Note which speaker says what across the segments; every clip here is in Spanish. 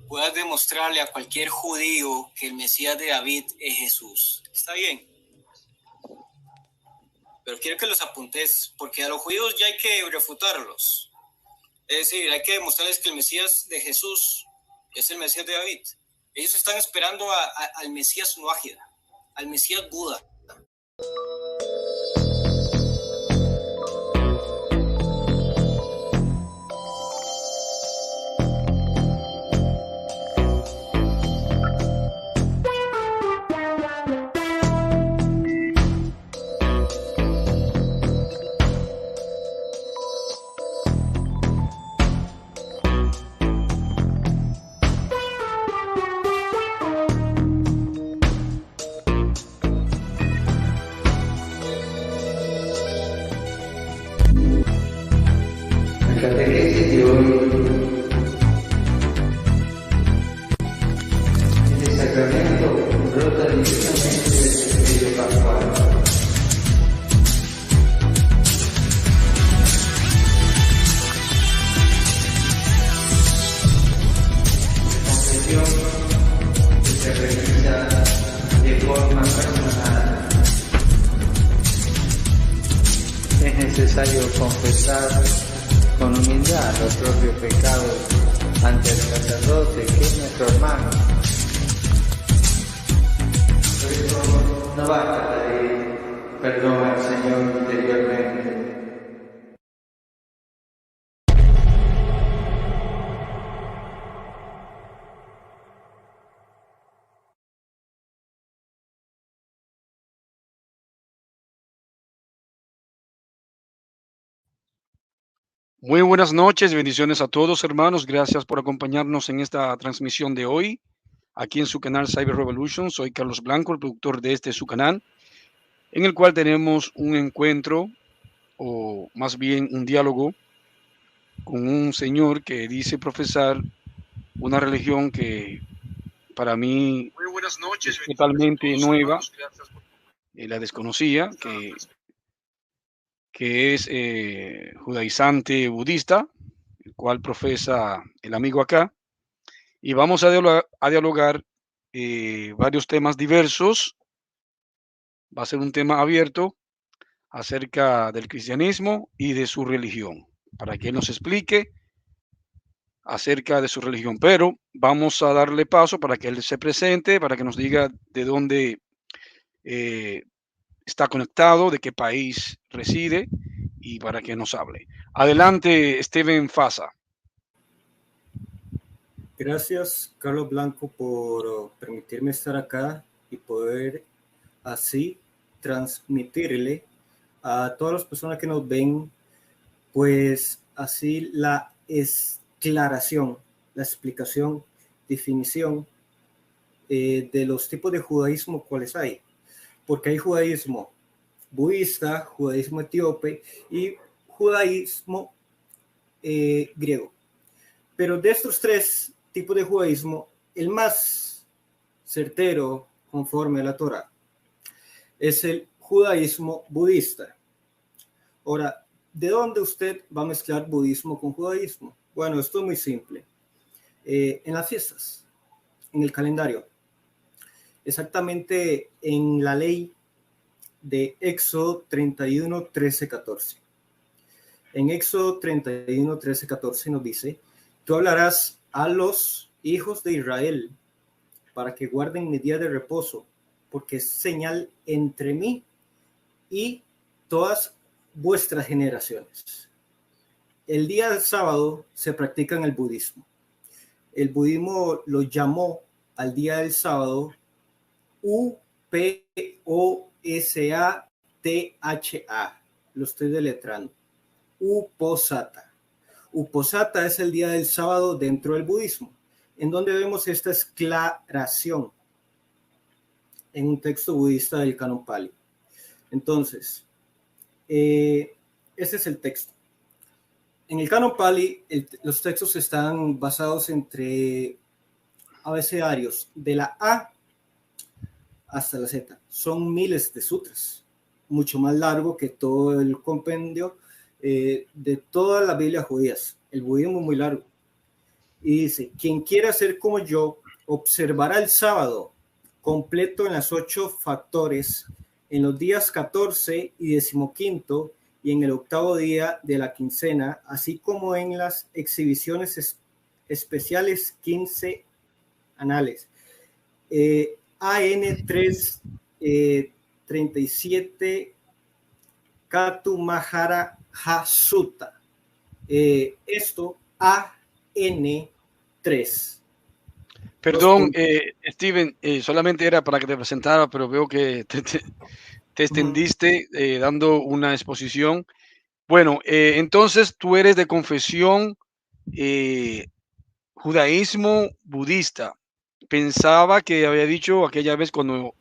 Speaker 1: puedas demostrarle a cualquier judío que el Mesías de David es Jesús. ¿Está bien? Pero quiero que los apuntes, porque a los judíos ya hay que refutarlos. Es decir, hay que demostrarles que el Mesías de Jesús es el Mesías de David. Ellos están esperando al Mesías Nuágida, al Mesías Buda.
Speaker 2: Es necesario confesar con humildad los propios pecados ante el sacerdote, que es nuestro hermano. Por eso no basta pedir perdón al Señor interiormente.
Speaker 3: Muy buenas noches, bendiciones a todos, hermanos. Gracias por acompañarnos en esta transmisión de hoy, aquí en su canal Cyber Revolution. Soy Carlos Blanco, el productor de su canal, en el cual tenemos un encuentro, o más bien un diálogo, con un señor que dice profesar una religión que para mí es totalmente nueva, la desconocía, que es judaizante budista, el cual profesa el amigo acá, y vamos a dialogar varios temas diversos. Va a ser un tema abierto acerca del cristianismo y de su religión, para que él nos explique acerca de su religión. Pero vamos a darle paso para que él se presente, para que nos diga de dónde está conectado, de qué país reside y para que nos hable. Adelante, Steven Fasa.
Speaker 4: Gracias, Carlos Blanco, por permitirme estar acá y poder así transmitirle a todas las personas que nos ven, pues así la aclaración, la explicación, definición de los tipos de judaísmo cuáles hay. Porque hay judaísmo budista, judaísmo etíope y judaísmo griego. Pero de estos tres tipos de judaísmo, el más certero conforme a la Torá es el judaísmo budista. Ahora, ¿de dónde usted va a mezclar budismo con judaísmo? Bueno, esto es muy simple. En las fiestas, en el calendario, exactamente en la ley de Éxodo 31, 13, 14. En Éxodo 31, 13, 14 nos dice: tú hablarás a los hijos de Israel para que guarden mi día de reposo, porque es señal entre mí y todas vuestras generaciones. El día del sábado se practica en el budismo. El budismo lo llamó al día del sábado Uposatha. Lo estoy deletrando. Uposatha. Uposatha es el día del sábado dentro del budismo, en donde vemos esta aclaración en un texto budista del Canon Pali. Entonces, ese es el texto. En el Canon Pali, los textos están basados entre abecedarios de la A hasta la Z. Son miles de sutras, mucho más largo que todo el compendio de todas las Biblias judías. El budismo es muy largo. Y dice, quien quiera ser como yo, observará el sábado completo en las 8 factores, en los días 14 y 15 y en el 8º día de la quincena, así como en las exhibiciones especiales 15 anales. AN3 37 Katu Mahara Hasuta. Esto AN3.
Speaker 3: Perdón, Steven, solamente era para que te presentara, pero veo que te extendiste dando una exposición. Bueno, entonces tú eres de confesión judaísmo budista. Pensaba que había dicho aquella vez cuando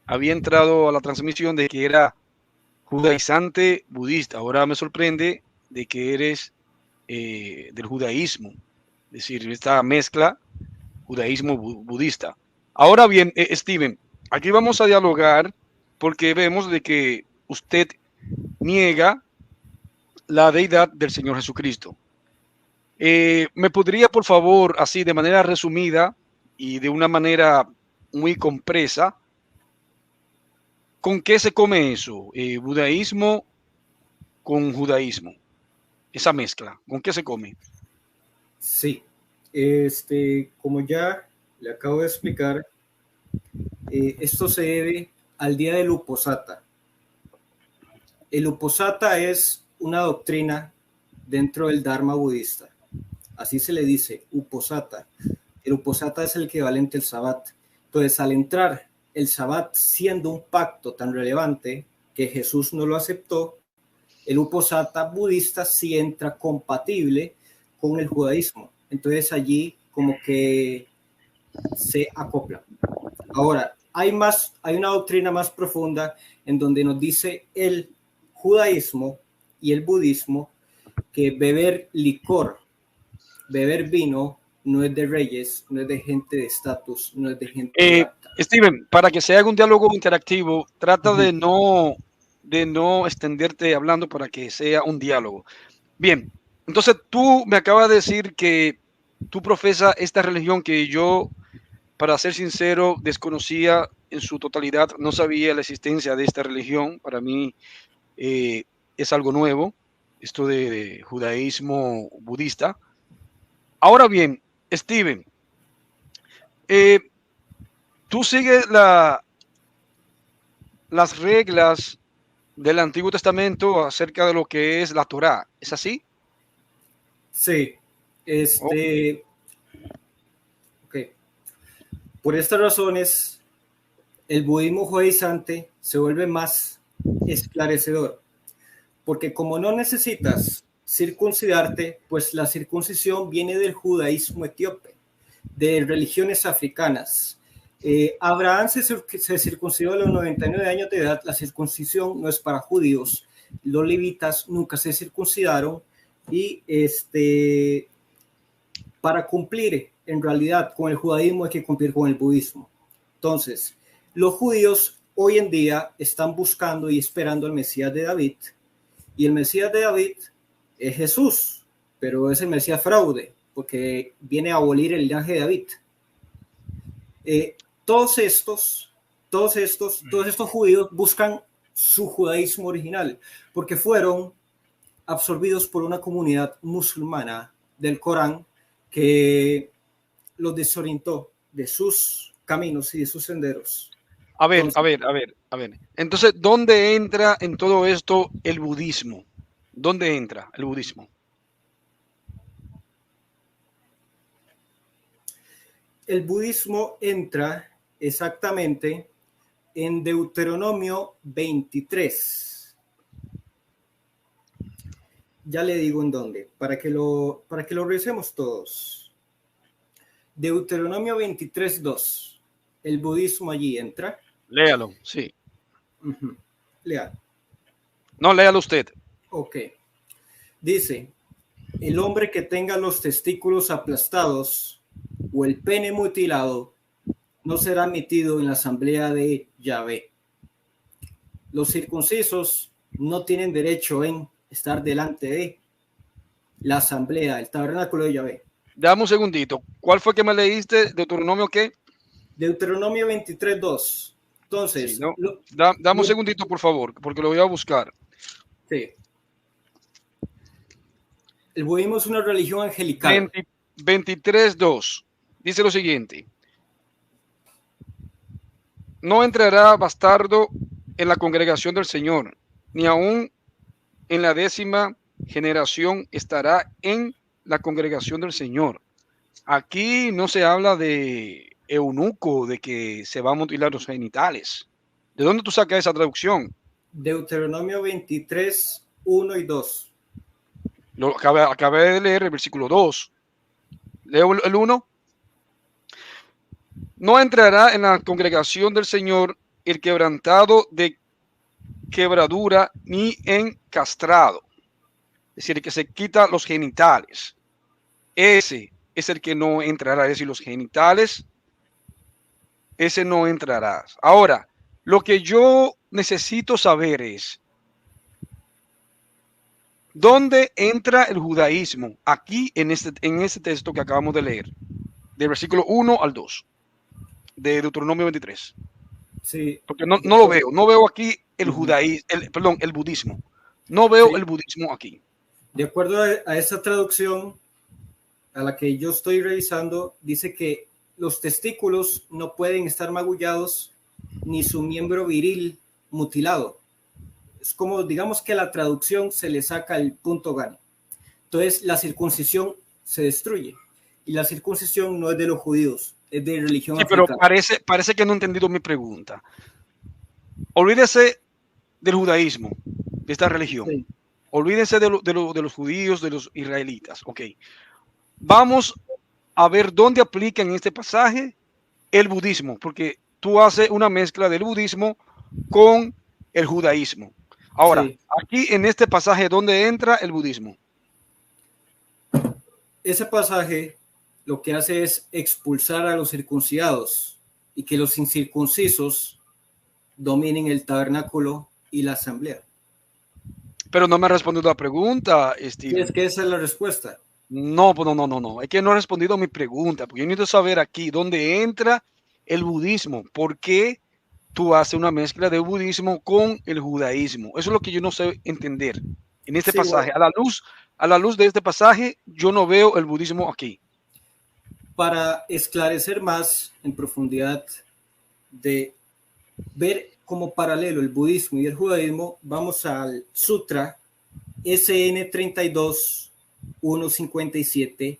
Speaker 3: había entrado a la transmisión de que era judaizante budista. Ahora me sorprende de que eres del judaísmo, es decir, esta mezcla judaísmo budista. Ahora bien, Steven, aquí vamos a dialogar porque vemos de que usted niega la deidad del Señor Jesucristo. ¿Me podría, por favor, así de manera resumida y de una manera muy compresa, con qué se come eso? Budaísmo con judaísmo, esa mezcla, ¿con qué se come?
Speaker 4: Sí, como ya le acabo de explicar, esto se debe al día del Uposatha. El Uposatha es una doctrina dentro del Dharma budista. Así se le dice, Uposatha. El Uposatha es el equivalente al Sabbat. Entonces, al entrar el Sabbat siendo un pacto tan relevante que Jesús no lo aceptó, el Uposatha budista sí entra compatible con el judaísmo. Entonces allí como que se acopla. Ahora, hay una doctrina más profunda en donde nos dice el judaísmo y el budismo que beber licor, beber vino, no es de reyes, no es de gente de estatus, no es de gente
Speaker 3: Steven, para que se haga un diálogo interactivo, trata de no extenderte hablando para que sea un diálogo. Bien, entonces tú me acabas de decir que tú profesas esta religión que yo, para ser sincero, desconocía en su totalidad, no sabía la existencia de esta religión. Para mí es algo nuevo, esto de judaísmo budista. Ahora bien, Steven, tú sigues las reglas del Antiguo Testamento acerca de lo que es la Torá, ¿es así?
Speaker 4: Sí, okay. Por estas razones, el budismo judaizante se vuelve más esclarecedor, porque como no necesitas circuncidarte, pues la circuncisión viene del judaísmo etíope, de religiones africanas. Abraham se circuncidó a los 99 años de edad. La circuncisión no es para judíos. Los levitas nunca se circuncidaron y para cumplir en realidad con el judaísmo hay que cumplir con el budismo. Entonces, los judíos hoy en día están buscando y esperando al Mesías de David, y el Mesías de David es Jesús, pero es el Mesías fraude, porque viene a abolir el linaje de David. Todos estos judíos buscan su judaísmo original, porque fueron absorbidos por una comunidad musulmana del Corán que los desorientó de sus caminos y de sus senderos.
Speaker 3: A ver. Entonces, ¿dónde entra en todo esto el budismo? ¿Dónde entra el budismo?
Speaker 4: El budismo entra exactamente en Deuteronomio 23. Ya le digo en dónde, para que lo revisemos todos. Deuteronomio 23:2. El budismo allí entra.
Speaker 3: Léalo, sí.
Speaker 4: Léalo.
Speaker 3: No, léalo usted.
Speaker 4: Ok. Dice, el hombre que tenga los testículos aplastados o el pene mutilado no será admitido en la asamblea de Yahvé. Los circuncisos no tienen derecho en estar delante de la asamblea, el tabernáculo de Yahvé.
Speaker 3: Dame un segundito. ¿Cuál fue que me leíste? ¿Deuteronomio qué?
Speaker 4: Deuteronomio 23:2.
Speaker 3: Sí,
Speaker 4: Entonces,
Speaker 3: no. Dame un segundito, por favor, porque lo voy a buscar.
Speaker 4: sí. El budismo es una religión angelical.
Speaker 3: 23:2. Dice lo siguiente. No entrará bastardo en la congregación del Señor, ni aún en la 10ª generación estará en la congregación del Señor. Aquí no se habla de eunuco, de que se va a mutilar los genitales. ¿De dónde tú sacas esa traducción?
Speaker 4: Deuteronomio 23:1 y 2.
Speaker 3: Lo acabé de leer el versículo 2. Leo el 1. No entrará en la congregación del Señor el quebrantado de quebradura ni encastrado. Es decir, el que se quita los genitales. Ese es el que no entrará. Es decir, los genitales, ese no entrará. Ahora, lo que yo necesito saber es, ¿dónde entra el judaísmo? Aquí en este texto que acabamos de leer, del versículo 1 al 2, de Deuteronomio 23.
Speaker 4: Sí.
Speaker 3: Porque no lo veo. No veo aquí el judaísmo, el budismo. No veo
Speaker 4: Sí.
Speaker 3: el budismo aquí.
Speaker 4: De acuerdo a esa traducción a la que yo estoy revisando, dice que los testículos no pueden estar magullados ni su miembro viril mutilado. Es como, digamos que a la traducción se le saca el punto gane. Entonces la circuncisión se destruye. Y la circuncisión no es de los judíos, es de religión
Speaker 3: Sí, pero
Speaker 4: africana.
Speaker 3: parece que no he entendido mi pregunta. Olvídese del judaísmo, de esta religión.
Speaker 4: Sí.
Speaker 3: Olvídense de los judíos, de los israelitas. Ok. Vamos a ver dónde aplica en este pasaje el budismo, porque tú haces una mezcla del budismo con el judaísmo. Ahora,
Speaker 4: Sí.
Speaker 3: aquí en este pasaje, ¿dónde entra el budismo?
Speaker 4: Ese pasaje lo que hace es expulsar a los circuncidados y que los incircuncisos dominen el tabernáculo y la asamblea.
Speaker 3: Pero no me ha respondido la pregunta, Steve.
Speaker 4: Es que esa es la respuesta.
Speaker 3: No. Es que no ha respondido a mi pregunta, porque yo necesito saber aquí dónde entra el budismo. ¿Por qué tú haces una mezcla de budismo con el judaísmo? Eso es lo que yo no sé entender en este pasaje.
Speaker 4: Bueno,
Speaker 3: A la luz de este pasaje, yo no veo el budismo aquí.
Speaker 4: para esclarecer más en profundidad de ver como paralelo el budismo y el judaísmo, vamos al Sutra SN 32.157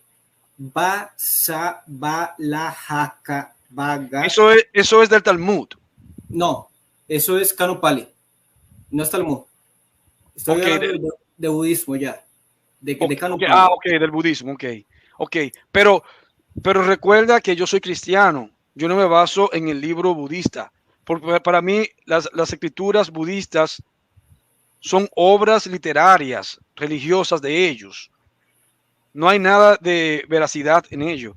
Speaker 4: Vasavalahaka Vaga.
Speaker 3: Eso es del Talmud.
Speaker 4: No, eso es Kanopali, no es Talmud. Estoy hablando de budismo ya, de Kanopali.
Speaker 3: Ok, del budismo, ok. Pero recuerda que yo soy cristiano. Yo no me baso en el libro budista. Porque para mí las escrituras budistas son obras literarias, religiosas de ellos. No hay nada de veracidad en ello.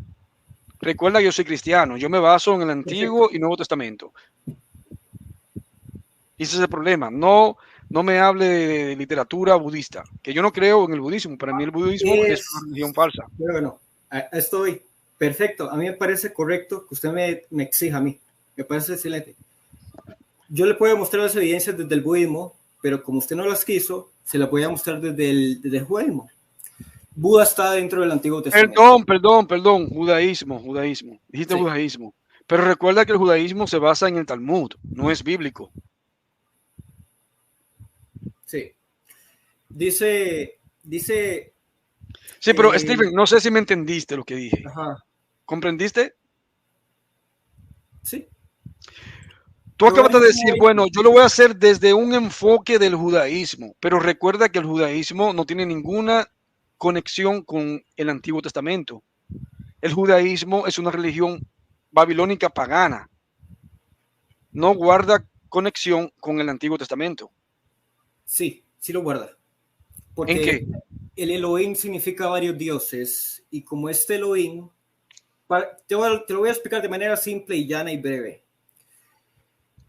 Speaker 3: Recuerda que yo soy cristiano. Yo me baso en el Antiguo y Nuevo Testamento. Ese es el problema. No me hable de literatura budista, que yo no creo en el budismo. Para mí el budismo es una religión falsa.
Speaker 4: Bueno, estoy perfecto. A mí me parece correcto que usted me exija a mí. Me parece excelente. Yo le puedo mostrar las evidencias desde el budismo, pero como usted no las quiso, se las voy a mostrar desde el judaísmo. Buda está dentro del Antiguo Testamento.
Speaker 3: Perdón. Judaísmo. Dijiste sí. Judaísmo. Pero recuerda que el judaísmo se basa en el Talmud, no es bíblico.
Speaker 4: Sí. Dice.
Speaker 3: Sí, pero Steven, no sé si me entendiste lo que dije.
Speaker 4: Ajá.
Speaker 3: ¿Comprendiste?
Speaker 4: Sí.
Speaker 3: Tú acabas de decir, bueno, yo lo voy a hacer desde un enfoque del judaísmo, pero recuerda que el judaísmo no tiene ninguna conexión con el Antiguo Testamento. El judaísmo es una religión babilónica pagana. No guarda conexión con el Antiguo Testamento.
Speaker 4: Sí lo guarda. Porque
Speaker 3: ¿En qué?
Speaker 4: El Elohim significa varios dioses y como este Elohim, te lo voy a explicar de manera simple y llana y breve.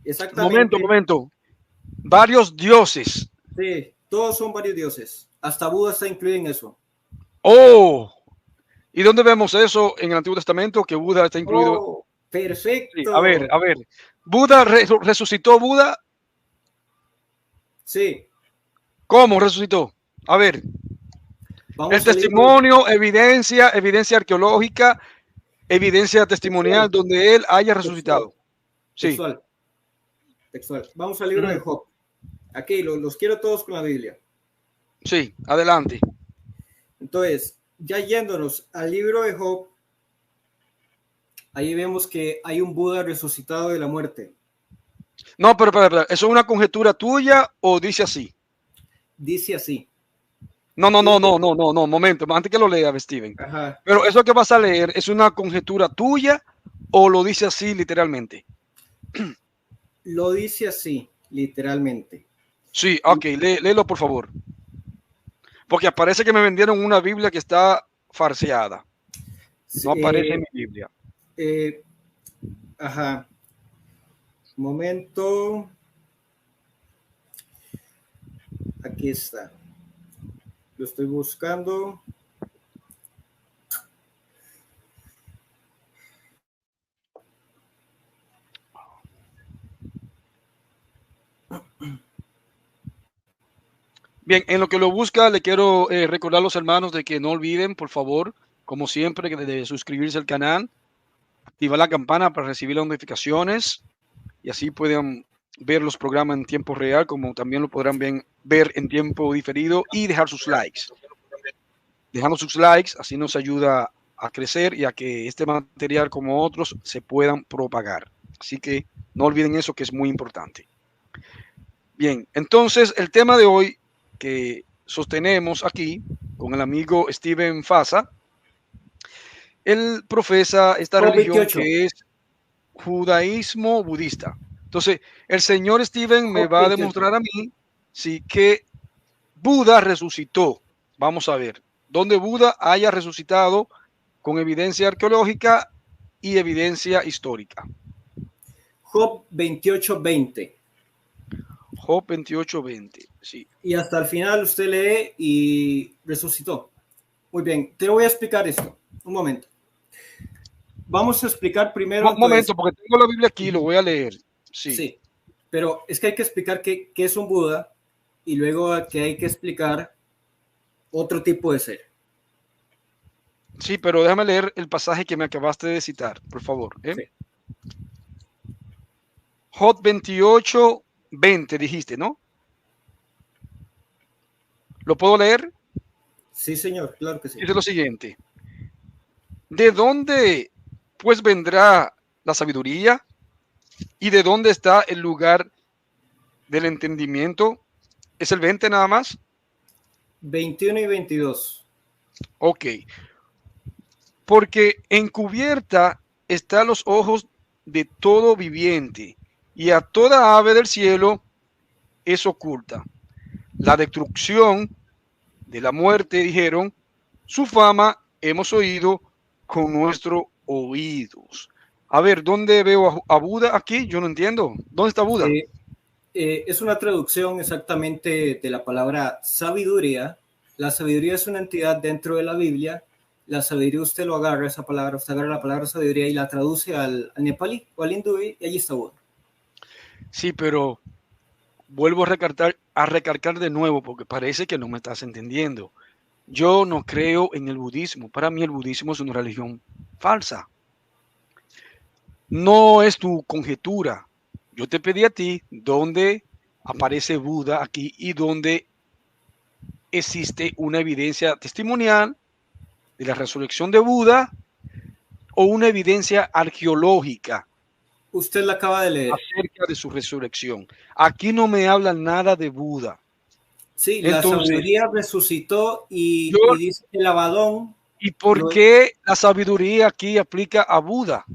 Speaker 4: Exactamente.
Speaker 3: Momento. Varios dioses.
Speaker 4: Sí, todos son varios dioses. Hasta Buda está incluido en eso.
Speaker 3: Oh, ¿Y dónde vemos eso en el Antiguo Testamento? Que Buda está incluido.
Speaker 4: Oh, perfecto.
Speaker 3: Sí, a ver. ¿Buda resucitó Buda?
Speaker 4: Sí.
Speaker 3: ¿Cómo resucitó? A ver.
Speaker 4: Vamos
Speaker 3: El testimonio, evidencia arqueológica, evidencia testimonial donde él haya resucitado. Sí.
Speaker 4: Textual. Vamos al libro de Job. Aquí los quiero todos con la Biblia.
Speaker 3: Sí, adelante.
Speaker 4: Entonces, ya yéndonos al libro de Job, ahí vemos que hay un Buda resucitado de la muerte.
Speaker 3: No, pero ¿eso es una conjetura tuya o dice así?
Speaker 4: Dice así.
Speaker 3: No, momento, antes que lo lea, Steven.
Speaker 4: Ajá.
Speaker 3: Pero eso que vas a leer, ¿es una conjetura tuya o lo dice así literalmente?
Speaker 4: Lo dice así, literalmente.
Speaker 3: Sí, ok, léelo por favor. Porque parece que me vendieron una Biblia que está farseada. No aparece en mi Biblia.
Speaker 4: Ajá. Un momento. Aquí está. Lo estoy buscando.
Speaker 3: Bien, en lo que lo busca, le quiero recordar a los hermanos de que no olviden, por favor, como siempre, de suscribirse al canal, activar la campana para recibir las notificaciones y así pueden ver los programas en tiempo real, como también lo podrán ver en tiempo diferido y dejar sus likes. Dejando sus likes, así nos ayuda a crecer y a que este material como otros se puedan propagar. Así que no olviden eso, que es muy importante. Bien, entonces el tema de hoy que sostenemos aquí con el amigo Steven Fasa, él profesa esta religión 28. Que es judaísmo budista. Entonces, el señor Steven me va a demostrar a mí sí, que Buda resucitó. Vamos a ver, dónde Buda haya resucitado con evidencia arqueológica y evidencia histórica.
Speaker 4: Job 28:20.
Speaker 3: Job 28:20, sí.
Speaker 4: Y hasta el final usted lee y resucitó. Muy bien, te voy a explicar esto. Un momento. Vamos a explicar primero.
Speaker 3: Un momento, porque tengo la Biblia aquí, lo voy a leer.
Speaker 4: Sí, pero es que hay que explicar qué es un Buda y luego que hay que explicar otro tipo de ser.
Speaker 3: Sí, pero déjame leer el pasaje que me acabaste de citar, por favor. Sí. Job 28:20 dijiste, ¿no? ¿Lo puedo leer?
Speaker 4: Sí, señor, claro que sí.
Speaker 3: Dice lo siguiente. ¿De dónde pues vendrá la sabiduría? ¿Y de dónde está el lugar del entendimiento? ¿Es el 20 nada más?
Speaker 4: 21 y 22.
Speaker 3: Ok. Porque encubierta están los ojos de todo viviente, y a toda ave del cielo es oculta. La destrucción de la muerte, dijeron, su fama hemos oído con nuestros oídos. A ver, ¿dónde veo a Buda aquí? Yo no entiendo. ¿Dónde está Buda?
Speaker 4: Es una traducción exactamente de la palabra sabiduría. La sabiduría es una entidad dentro de la Biblia. La sabiduría usted lo agarra, esa palabra, usted agarra la palabra sabiduría y la traduce al nepalí o al hindú y allí está Buda.
Speaker 3: Sí, pero vuelvo a recalcar de nuevo porque parece que no me estás entendiendo. Yo no creo en el budismo. Para mí el budismo es una religión falsa. No es tu conjetura. Yo te pedí a ti dónde aparece Buda aquí y dónde existe una evidencia testimonial de la resurrección de Buda o una evidencia arqueológica.
Speaker 4: Usted la acaba de leer.
Speaker 3: Acerca de su resurrección. Aquí no me habla nada de Buda.
Speaker 4: Sí, entonces, la sabiduría resucitó y dice el Abadón.
Speaker 3: ¿Y por qué la sabiduría aquí aplica a Buda?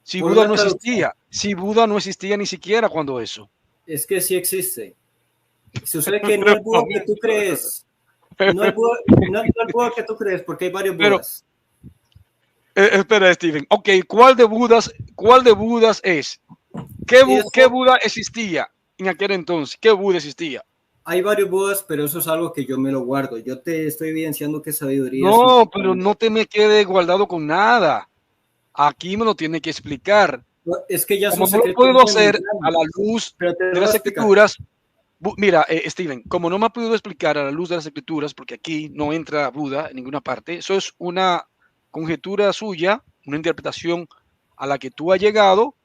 Speaker 3: Si Buda no existía. Si Buda no existía ni siquiera cuando eso.
Speaker 4: Es que sí existe. Si usted que no es Buda que tú crees. No es Buda que tú crees, porque hay varios Budas.
Speaker 3: Espera, Steven. Ok, ¿cuál de Budas es? ¿Qué Buda existía en aquel entonces? ¿Qué Buda existía?
Speaker 4: hay varios Budas, pero eso es algo que yo me lo guardo. Yo te estoy evidenciando que sabiduría es
Speaker 3: No, pero no te me quede guardado con nada. Aquí me lo tiene que explicar.
Speaker 4: Es que ya
Speaker 3: Como
Speaker 4: son
Speaker 3: no lo
Speaker 4: secretos
Speaker 3: puedo
Speaker 4: muy
Speaker 3: hacer a la
Speaker 4: grandes,
Speaker 3: luz
Speaker 4: pero te
Speaker 3: de
Speaker 4: voy a
Speaker 3: las
Speaker 4: explicar.
Speaker 3: escrituras, mira, Steven, como no me ha podido explicar a la luz de las escrituras, porque aquí no entra Buda en ninguna parte, eso es una conjetura suya, una interpretación a la que tú has llegado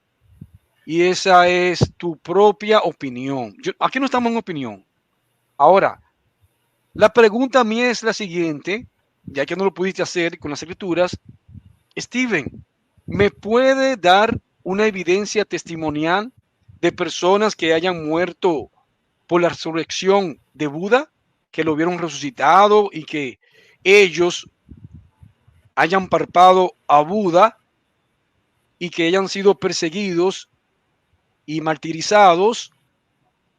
Speaker 3: y esa es tu propia opinión. Aquí no estamos en opinión. Ahora, la pregunta mía es la siguiente, ya que no lo pudiste hacer con las escrituras, Steven, ¿me puede dar una evidencia testimonial de personas que hayan muerto por la resurrección de Buda, que lo vieron resucitado y que ellos hayan parpado a Buda y que hayan sido perseguidos y martirizados,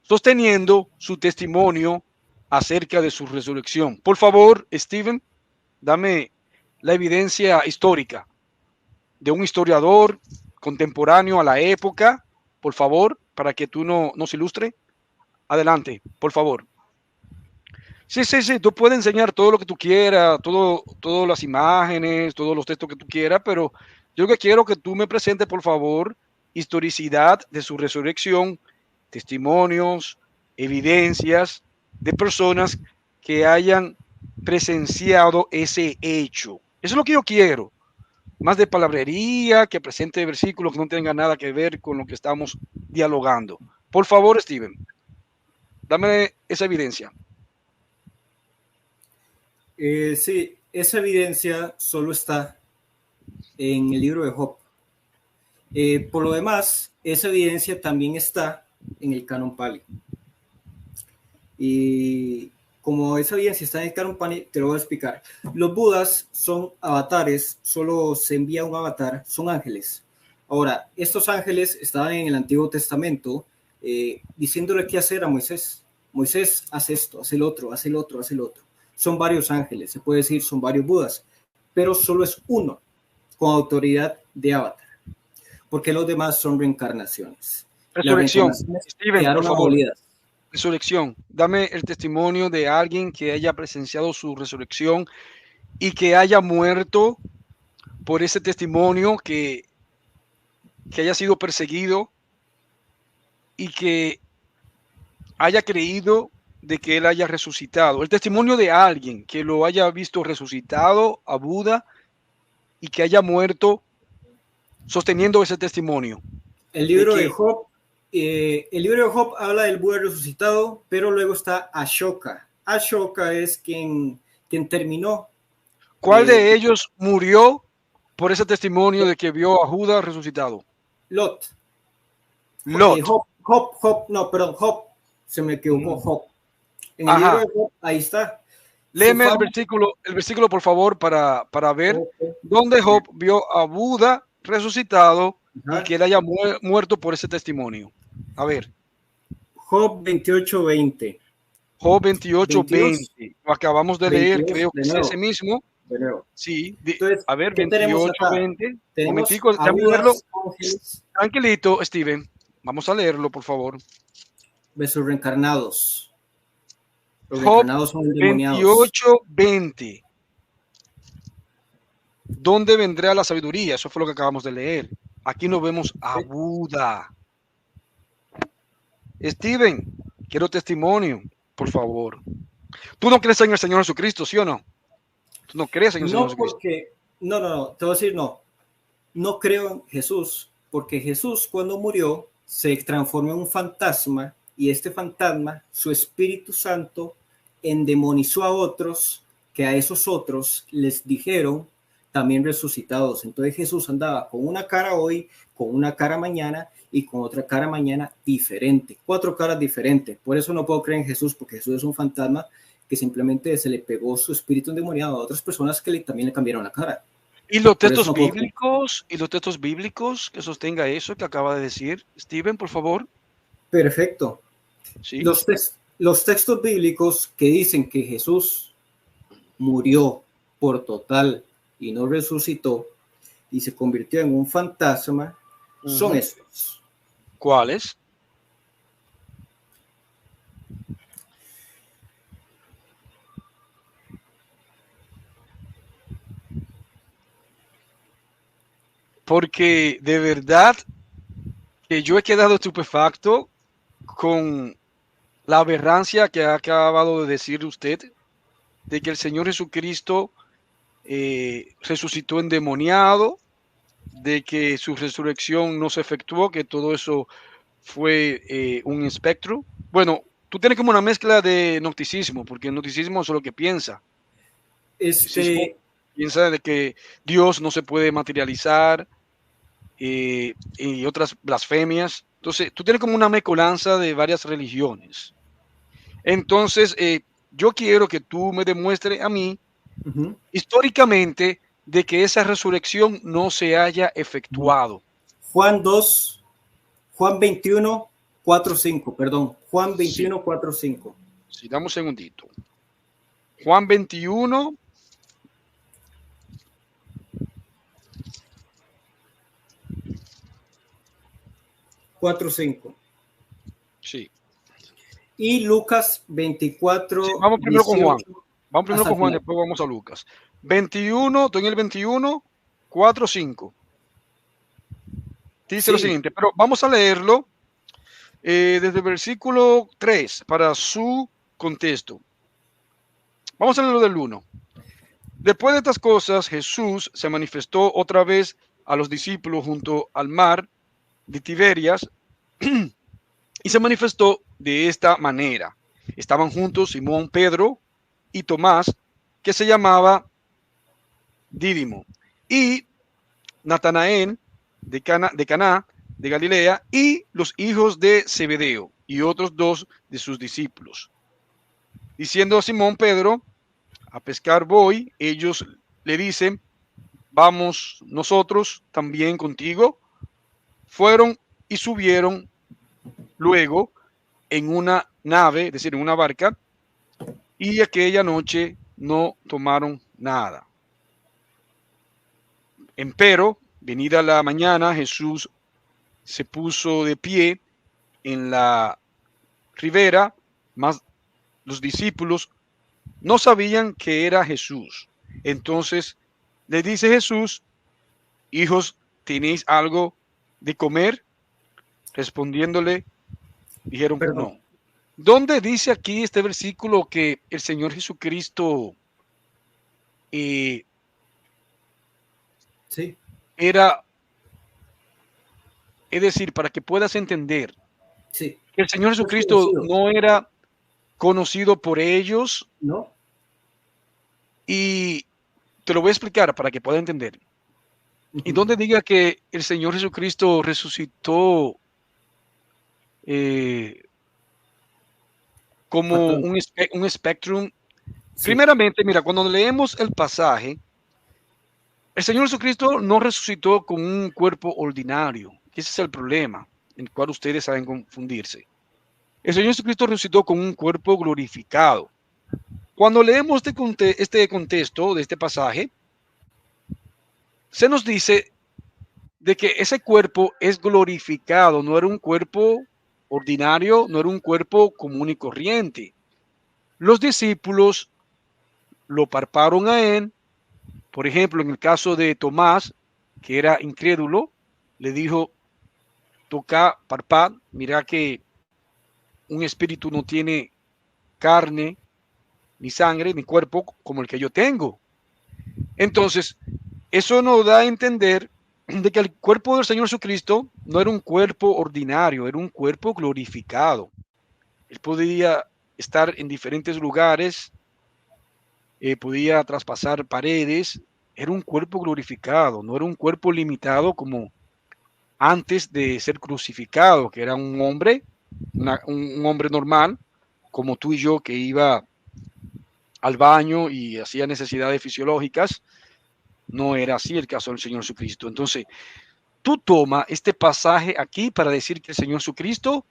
Speaker 3: sosteniendo su testimonio acerca de su resurrección? Por favor, Steven, dame la evidencia histórica de un historiador contemporáneo a la época, por favor, para que tú nos ilustre. Adelante, por favor. Sí, sí, sí, tú puedes enseñar todo lo que tú quieras, todas las imágenes, todos los textos que tú quieras, pero yo que quiero que tú me presentes, por favor, historicidad de su resurrección, testimonios, evidencias de personas que hayan presenciado ese hecho. Eso es lo que yo quiero. Más de palabrería, que presente versículos que no tengan nada que ver con lo que estamos dialogando. Por favor, Steven, dame esa evidencia.
Speaker 4: Sí, esa evidencia solo está en el libro de Job. Por lo demás, esa evidencia también está en el Canon Pali. Y como esa evidencia está en el Canon Pali, te lo voy a explicar. Los Budas son avatares, solo se envía un avatar, son ángeles. Ahora, estos ángeles estaban en el Antiguo Testamento diciéndole qué hacer a Moisés. Moisés, haz esto, haz el otro, haz el otro, haz el otro. Son varios ángeles, se puede decir, son varios Budas, pero solo es uno con autoridad de avatar, porque los demás son reencarnaciones.
Speaker 3: Resurrección.
Speaker 4: Las reencarnaciones
Speaker 3: Steven,
Speaker 4: quedaron
Speaker 3: por favor.
Speaker 4: abolidas.
Speaker 3: Resurrección. Dame el testimonio de alguien que haya presenciado su resurrección y que haya muerto por ese testimonio, que haya sido perseguido y que haya creído de que él haya resucitado. El testimonio de alguien que lo haya visto resucitado a Buda y que haya muerto sosteniendo ese testimonio.
Speaker 4: El libro de Job habla del Buda resucitado, pero luego está Ashoka. Ashoka es quien terminó.
Speaker 3: ¿Cuál de ellos murió por ese testimonio de que vio a Buda resucitado?
Speaker 4: Lot. Job. Se me equivocó, Job. En el libro de Job, ahí está.
Speaker 3: Léeme el versículo, por favor, para ver dónde Job vio a Buda resucitado y que él haya muerto por ese testimonio. A ver.
Speaker 4: Job 28:20.
Speaker 3: Job 28:20. Lo acabamos de leer, creo que es ese mismo. Sí.
Speaker 4: Entonces,
Speaker 3: a ver, 28:20.
Speaker 4: Momentico,
Speaker 3: déjame leerlo. Tranquilito, Steven. Vamos a leerlo, por favor.
Speaker 4: De sus reencarnados. Los
Speaker 3: Job
Speaker 4: reencarnados son endemoniados.
Speaker 3: 28:20. ¿Dónde vendrá la sabiduría? Eso fue lo que acabamos de leer. Aquí nos vemos a Buda. Steven, quiero testimonio, por favor. ¿Tú no crees en el Señor Jesucristo, sí o no? ¿Tú no crees en el Señor Jesucristo?
Speaker 4: No, te voy a decir no. No creo en Jesús, porque Jesús cuando murió se transformó en un fantasma y este fantasma, su Espíritu Santo, endemonizó a otros, que a esos otros les dijeron también resucitados. Entonces Jesús andaba con una cara hoy, con una cara mañana y con otra cara mañana diferente, 4 caras diferentes. Por eso no puedo creer en Jesús, porque Jesús es un fantasma que simplemente se le pegó su espíritu endemoniado a otras personas que también le cambiaron la cara.
Speaker 3: ¿Y los textos bíblicos? ¿Y los textos bíblicos que sostenga eso que acaba de decir Steven, por favor?
Speaker 4: Perfecto.
Speaker 3: ¿Sí?
Speaker 4: Los textos bíblicos que dicen que Jesús murió por total y no resucitó y se convirtió en un fantasma son estos.
Speaker 3: ¿Cuáles? porque de verdad que yo he quedado estupefacto con la aberrancia que ha acabado de decir usted, de que el Señor Jesucristo resucitó endemoniado, de que su resurrección no se efectuó, que todo eso fue un espectro. Bueno, tú tienes como una mezcla de gnosticismo, porque el gnosticismo es lo que piensa. Piensa de que Dios no se puede materializar y otras blasfemias. Entonces, tú tienes como una mezcolanza de varias religiones. Entonces, yo quiero que tú me demuestres a mí, históricamente, de que esa resurrección no se haya efectuado.
Speaker 4: Juan 21, 4, 5, perdón. Juan 21, sí. 4, 5.
Speaker 3: Sí, dame un segundito. Juan 21. Sí.
Speaker 4: Y Lucas 24.
Speaker 3: Sí, vamos primero 18. Con Juan. Vamos primero con Juan, después vamos a Lucas. 21, estoy en el 21, 4, 5. Dice lo siguiente, pero vamos a leerlo desde el versículo 3 para su contexto. Vamos a leerlo del 1. Después de estas cosas, Jesús se manifestó otra vez a los discípulos junto al mar de Tiberias y se manifestó de esta manera. Estaban juntos Simón, Pedro y Tomás, que se llamaba Dídimo, y Natanael de Caná de Galilea, y los hijos de Zebedeo y otros dos de sus discípulos. Diciendo a Simón Pedro: a pescar voy. Ellos le dicen: vamos nosotros también contigo. Fueron y subieron luego en una nave, es decir, en una barca, y aquella noche no tomaron nada. Empero, venida la mañana, Jesús se puso de pie en la ribera, mas los discípulos no sabían que era Jesús. Entonces le dice Jesús: hijos, ¿tenéis algo de comer? Respondiéndole, dijeron: no. ¿Dónde dice aquí este versículo que el Señor Jesucristo era, es decir, para que puedas entender, que el Señor Jesucristo no era conocido por ellos?
Speaker 4: No.
Speaker 3: Y te lo voy a explicar para que puedas entender. Y donde diga que el Señor Jesucristo resucitó como un espectrum. Primeramente, mira, cuando leemos el pasaje, el Señor Jesucristo no resucitó con un cuerpo ordinario. Ese es el problema en el cual ustedes saben confundirse. El Señor Jesucristo resucitó con un cuerpo glorificado. Cuando leemos este contexto de este pasaje, se nos dice de que ese cuerpo es glorificado, no era un cuerpo ordinario, no era un cuerpo común y corriente. Los discípulos lo palparon a él. Por ejemplo, en el caso de Tomás, que era incrédulo, le dijo: toca, palpad, mira que un espíritu no tiene carne, ni sangre, ni cuerpo como el que yo tengo. Entonces, eso nos da a entender de que el cuerpo del Señor Jesucristo no era un cuerpo ordinario, era un cuerpo glorificado. Él podía estar en diferentes lugares, podía traspasar paredes. Era un cuerpo glorificado, no era un cuerpo limitado como antes de ser crucificado, que era un hombre, un hombre normal, como tú y yo, que iba al baño y hacía necesidades fisiológicas. No era así el caso del Señor Jesucristo. Entonces, tú toma este pasaje aquí para decir que el Señor Jesucristo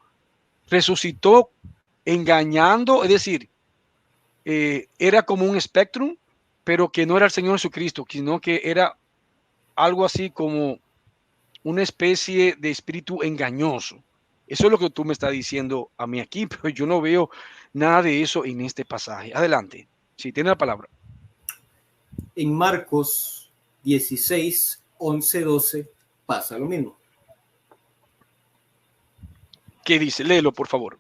Speaker 3: resucitó engañando, es decir, era como un espectrum, pero que no era el Señor Jesucristo, sino que era algo así como una especie de espíritu engañoso. Eso es lo que tú me estás diciendo a mí aquí, pero yo no veo nada de eso en este pasaje. Adelante, si tiene la palabra.
Speaker 4: En Marcos 16, 11, 12 pasa lo mismo.
Speaker 3: ¿Qué dice? Léelo, por favor.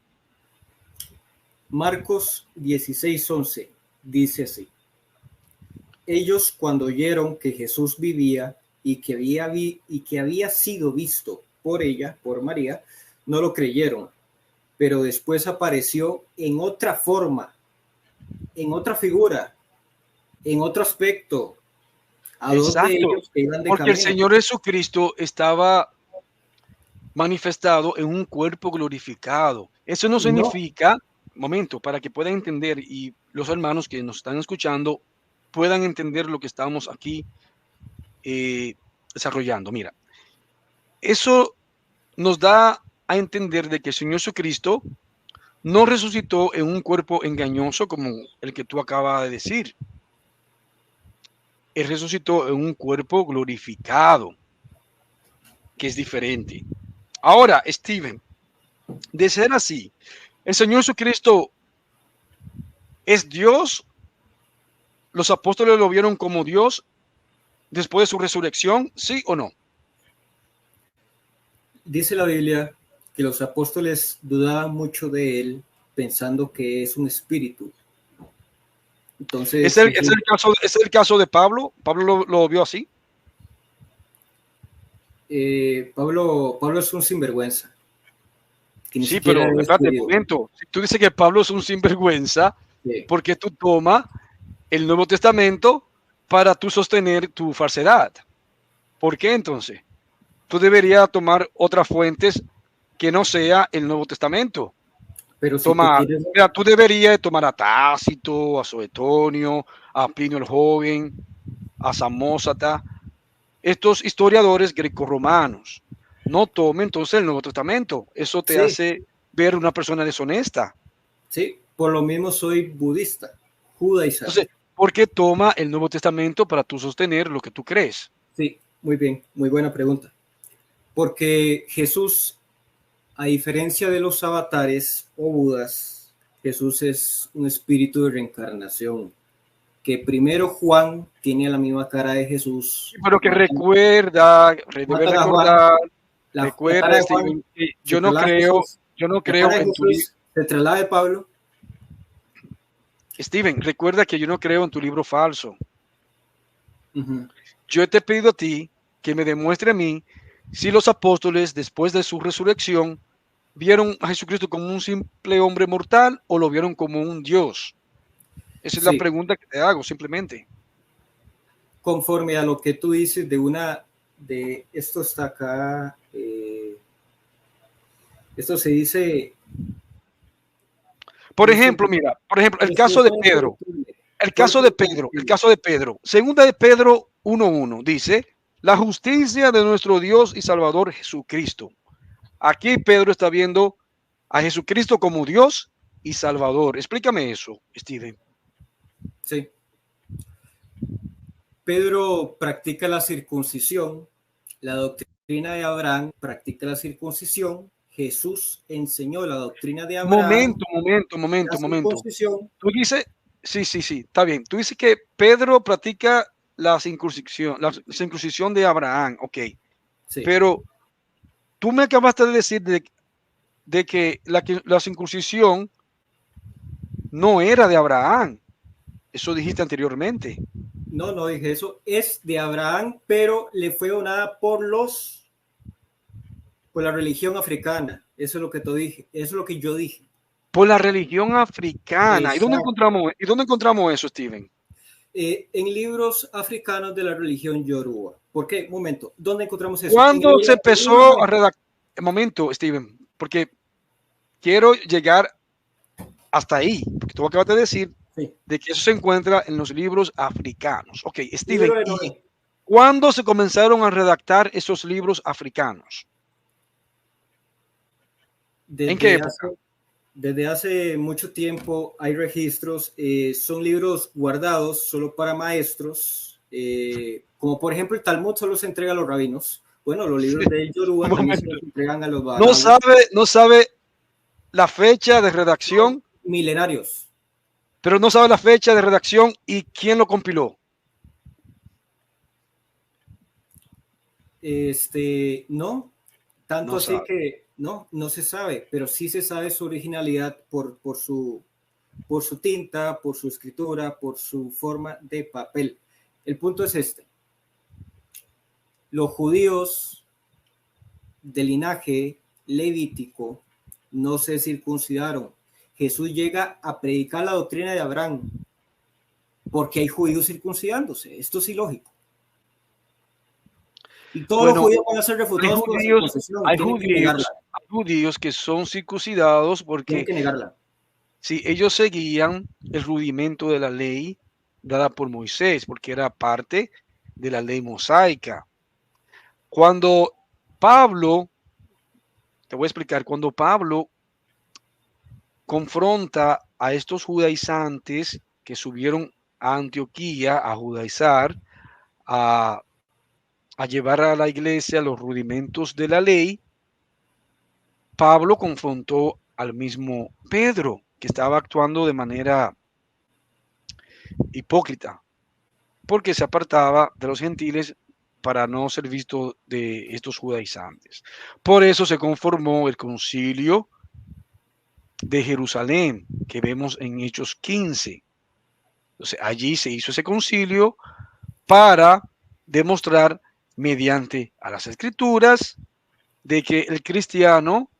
Speaker 4: Marcos 16:11 dice así: ellos, cuando oyeron que Jesús vivía y que había sido visto por ella, por María, no lo creyeron, pero después apareció en otra forma, en otra figura, en otro aspecto, a dos de
Speaker 3: Exacto,
Speaker 4: ellos que iban de
Speaker 3: porque el
Speaker 4: camino.
Speaker 3: Señor Jesucristo estaba manifestado en un cuerpo glorificado. Eso no significa, momento, para que puedan entender y los hermanos que nos están escuchando puedan entender lo que estamos aquí desarrollando. Mira, eso nos da a entender de que el Señor Jesucristo no resucitó en un cuerpo engañoso como el que tú acabas de decir. Él resucitó en un cuerpo glorificado, que es diferente. Ahora, Steven, de ser así, ¿el Señor Jesucristo es Dios? ¿Los apóstoles lo vieron como Dios después de su resurrección? ¿Sí o no?
Speaker 4: Dice la Biblia que los apóstoles dudaban mucho de él, pensando que es un espíritu. Entonces,
Speaker 3: ¿Es el caso de Pablo? ¿Pablo lo vio así?
Speaker 4: Pablo es un sinvergüenza.
Speaker 3: Sí, pero espérate un momento. Si tú dices que Pablo es un sinvergüenza, sí, ¿por qué tú tomas el Nuevo Testamento para tú sostener tu falsedad? ¿Por qué entonces? Tú deberías tomar otras fuentes que no sea el Nuevo Testamento.
Speaker 4: Pero si quieres...
Speaker 3: Mira, tú deberías tomar a Tácito, a Suetonio, a Plinio el Joven, a Samósata, estos historiadores grecorromanos. No tome entonces el Nuevo Testamento. Eso te hace ver una persona deshonesta.
Speaker 4: Sí, por lo mismo soy budista, judaizante.
Speaker 3: Entonces, ¿por qué toma el Nuevo Testamento para tú sostener lo que tú crees?
Speaker 4: Sí, muy bien, muy buena pregunta. Porque Jesús, a diferencia de los avatares o budas, Jesús es un espíritu de reencarnación. Que primero Juan tiene la misma cara de Jesús.
Speaker 3: Pero que recuerda, debe recordar, recuerda, Steven, que yo no creo en tu libro.
Speaker 4: Se traslada de Pablo.
Speaker 3: Steven, recuerda que yo no creo en tu libro falso. Yo te he pedido a ti que me demuestre a mí si los apóstoles, después de su resurrección, vieron a Jesucristo como un simple hombre mortal o lo vieron como un Dios. Esa es la pregunta que te hago, simplemente.
Speaker 4: Conforme a lo que tú dices de esto está acá, esto se dice...
Speaker 3: Por ejemplo, mira, el caso de Pedro, segunda de Pedro 1:1, dice, la justicia de nuestro Dios y Salvador Jesucristo. Aquí Pedro está viendo a Jesucristo como Dios y Salvador. Explícame eso, Steven.
Speaker 4: Sí. Pedro practica la circuncisión, la doctrina de Abraham practica la circuncisión, Jesús enseñó la doctrina de Abraham.
Speaker 3: Momento. Tú dices, sí, está bien. Tú dices que Pedro practica la circuncisión de Abraham, ok. Sí. Pero tú me acabaste de decir de que la circuncisión no era de Abraham. Eso dijiste anteriormente.
Speaker 4: No dije eso. Es de Abraham, pero le fue donada por la religión africana. Eso es lo que te dije. Eso es lo que yo dije.
Speaker 3: Por la religión africana. ¿Y dónde encontramos eso, Steven?
Speaker 4: En libros africanos de la religión Yoruba. ¿Por qué? Un momento. ¿Dónde encontramos eso?
Speaker 3: ¿Cuándo se empezó a redactar? Un momento, Steven, porque quiero llegar hasta ahí. Porque tú acabas de decir de que eso se encuentra en los libros africanos. Ok, Steven, ¿y cuándo se comenzaron a redactar esos libros africanos? ¿En qué época?
Speaker 4: Desde hace mucho tiempo hay registros, son libros guardados solo para maestros, como por ejemplo el Talmud solo se entrega a los rabinos. Bueno, los libros de Yoruba también se los entregan a los
Speaker 3: barabos. No sabe la fecha de redacción.
Speaker 4: Milenarios.
Speaker 3: Pero no sabe la fecha de redacción y quién lo compiló.
Speaker 4: No, tanto
Speaker 3: No
Speaker 4: así
Speaker 3: sabe.
Speaker 4: que no se sabe, pero sí se sabe su originalidad por su tinta, por su escritura, por su forma de papel. El punto es este. Los judíos de linaje levítico no se circuncidaron. Jesús llega a predicar la doctrina de Abraham porque hay judíos circuncidándose. Esto es ilógico. Y todos los
Speaker 3: Bueno,
Speaker 4: judíos van a ser refutados por la circuncisión.
Speaker 3: hay judíos que son circuncidados
Speaker 4: Tienen
Speaker 3: porque
Speaker 4: que negarla.
Speaker 3: si ellos seguían el rudimento de la ley dada por Moisés, porque era parte de la ley mosaica. Cuando Pablo, te voy a explicar, cuando Pablo confronta a estos judaizantes que subieron a Antioquía a judaizar, a llevar a la iglesia los rudimentos de la ley, Pablo confrontó al mismo Pedro, que estaba actuando de manera hipócrita, porque se apartaba de los gentiles para no ser visto de estos judaizantes. Por eso se conformó el concilio de Jerusalén, que vemos en Hechos 15. Entonces, allí se hizo ese concilio para demostrar mediante a las escrituras de que el cristiano,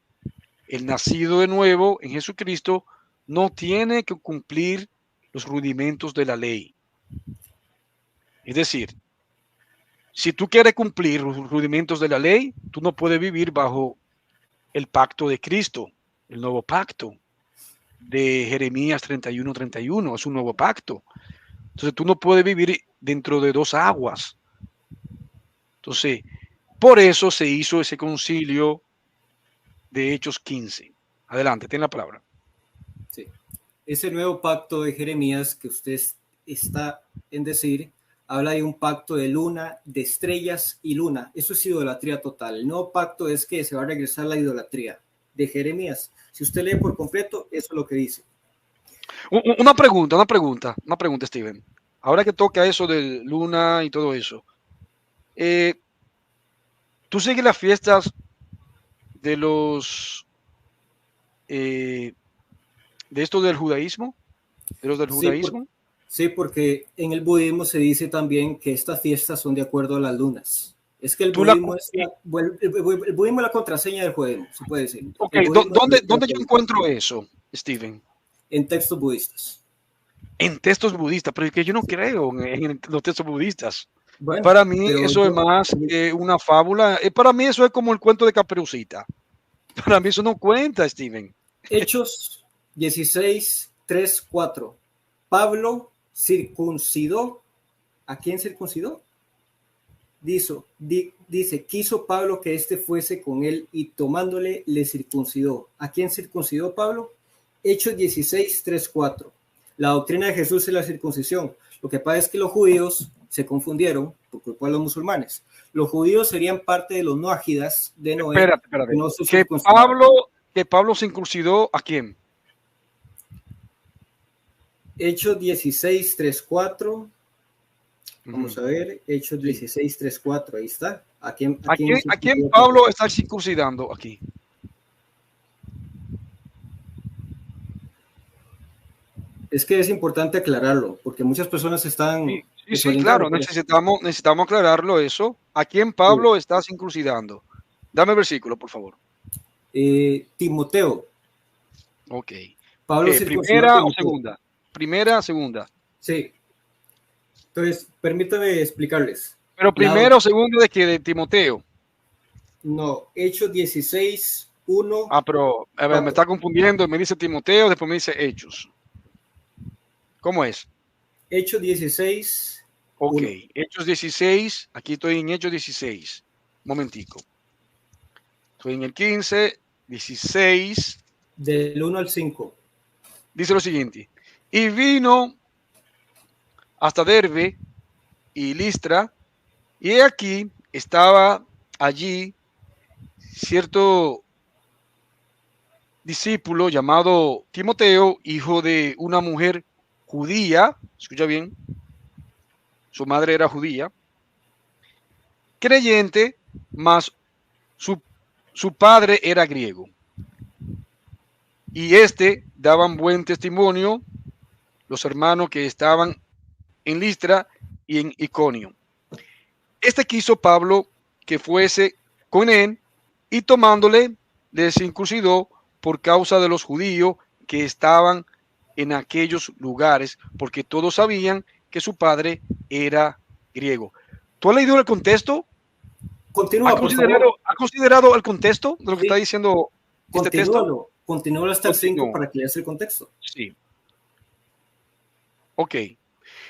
Speaker 3: el nacido de nuevo en Jesucristo, no tiene que cumplir los rudimentos de la ley. Es decir, si tú quieres cumplir los rudimentos de la ley, tú no puedes vivir bajo el pacto de Cristo, el nuevo pacto de Jeremías 31:31, es un nuevo pacto. Entonces tú no puedes vivir dentro de dos aguas. Entonces, por eso se hizo ese concilio de Hechos 15. Adelante, ten la palabra.
Speaker 4: Sí. Ese nuevo pacto de Jeremías que usted está en decir, habla de un pacto de luna, de estrellas y luna. Eso es idolatría total. El nuevo pacto es que se va a regresar la idolatría de Jeremías. Si usted lee por completo, eso es lo que dice.
Speaker 3: Una pregunta, Steven. Ahora que toca eso de luna y todo eso, ¿tú sigues las fiestas de los de esto del judaísmo? ¿De los del judaísmo?
Speaker 4: Sí, porque en el budismo se dice también que estas fiestas son de acuerdo a las lunas. Es que el budismo es la contraseña del judaísmo, se puede decir.
Speaker 3: Okay. ¿Dónde yo encuentro eso, Steven?
Speaker 4: En textos budistas.
Speaker 3: En textos budistas, pero es que yo no creo en los textos budistas.
Speaker 4: Bueno,
Speaker 3: para mí eso es más una fábula. Para mí eso es como el cuento de Caperucita. Para mí eso no cuenta, Steven.
Speaker 4: Hechos 16, 3, 4. Pablo circuncidó. ¿A quién circuncidó? Dice, quiso Pablo que éste fuese con él y tomándole le circuncidó. ¿A quién circuncidó Pablo? Hechos 16, 3, 4. La doctrina de Jesús es la circuncisión. Lo que pasa es que los judíos se confundieron por culpa de los musulmanes. Los judíos serían parte de los noágidas de Noé.
Speaker 3: Espérate.
Speaker 4: No
Speaker 3: que Pablo se circuncidó ¿a quién?
Speaker 4: Hechos 16, 3, 4. Vamos a ver, Hechos 16, 3, 4. Ahí está. ¿A quién
Speaker 3: Pablo está circuncidando aquí?
Speaker 4: Es que es importante aclararlo, porque muchas personas están...
Speaker 3: Sí, claro, necesitamos aclararlo eso. ¿A quién Pablo está circuncidando? Dame el versículo, por favor.
Speaker 4: Timoteo.
Speaker 3: Ok.
Speaker 4: Pablo
Speaker 3: ¿Primera o segunda? Primera, segunda.
Speaker 4: Sí. Entonces, permítame explicarles.
Speaker 3: Pero primero o segundo de que de Timoteo.
Speaker 4: No, Hechos 16, 1.
Speaker 3: Pero me está confundiendo. Me dice Timoteo, después me dice Hechos. ¿Cómo es?
Speaker 4: Hechos 16.
Speaker 3: Ok, 1. Hechos 16. Aquí estoy en Hechos 16. Un momentico. Estoy en el 15, 16.
Speaker 4: Del 1 al 5.
Speaker 3: Dice lo siguiente. Y vino hasta Derbe y Listra, y aquí estaba allí cierto discípulo llamado Timoteo, hijo de una mujer judía, escucha bien, su madre era judía, creyente mas su padre era griego. Y daban buen testimonio los hermanos que estaban en Listra y en Iconio. Quiso Pablo que fuese con él, y tomándole, le circuncidó por causa de los judíos que estaban en aquellos lugares, porque todos sabían que su padre era griego. ¿Tú has leído el contexto?
Speaker 4: Continúa,
Speaker 3: ¿Ha considerado el contexto de lo que
Speaker 4: sí.
Speaker 3: está diciendo este texto?
Speaker 4: Continúa hasta el 5 para que leas el contexto.
Speaker 3: Sí. Ok.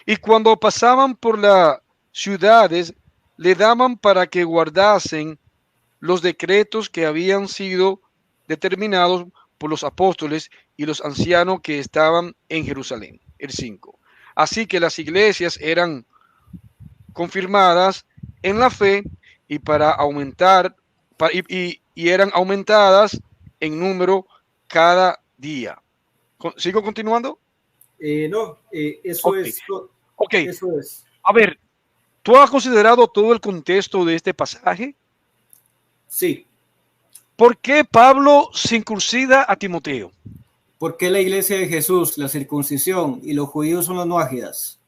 Speaker 3: Y cuando pasaban por las ciudades, le daban para que guardasen los decretos que habían sido determinados por los apóstoles y los ancianos que estaban en Jerusalén. El 5. Así que las iglesias eran confirmadas en la fe y para aumentar y eran aumentadas en número cada día. ¿Sigo continuando?
Speaker 4: No, eso
Speaker 3: Okay.
Speaker 4: es.
Speaker 3: Ok.
Speaker 4: Eso es.
Speaker 3: A ver, ¿tú has considerado todo el contexto de este pasaje?
Speaker 4: Sí.
Speaker 3: ¿Por qué Pablo circuncida a Timoteo?
Speaker 4: ¿Por qué la iglesia de Jesús, la circuncisión y los judíos son los noágidas?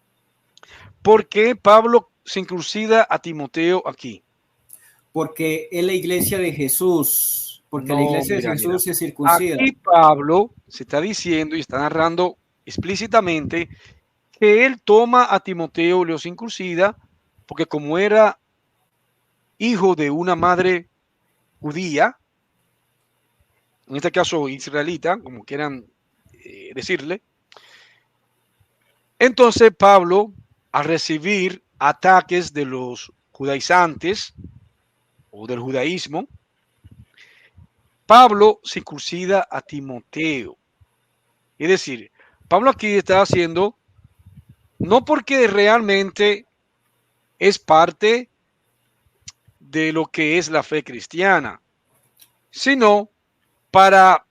Speaker 3: ¿Por qué Pablo circuncida a Timoteo aquí?
Speaker 4: Porque es la iglesia de Jesús. Porque
Speaker 3: No,
Speaker 4: la iglesia de Jesús se circuncida.
Speaker 3: Aquí Pablo se está diciendo y está narrando explícitamente que él toma a Timoteo y lo circuncida porque como era hijo de una madre judía, en este caso israelita, como quieran decirle, entonces Pablo, al recibir ataques de los judaizantes o del judaísmo, Pablo circuncida a Timoteo. Es decir, Pablo aquí está haciendo, no porque realmente es parte de lo que es la fe cristiana, sino para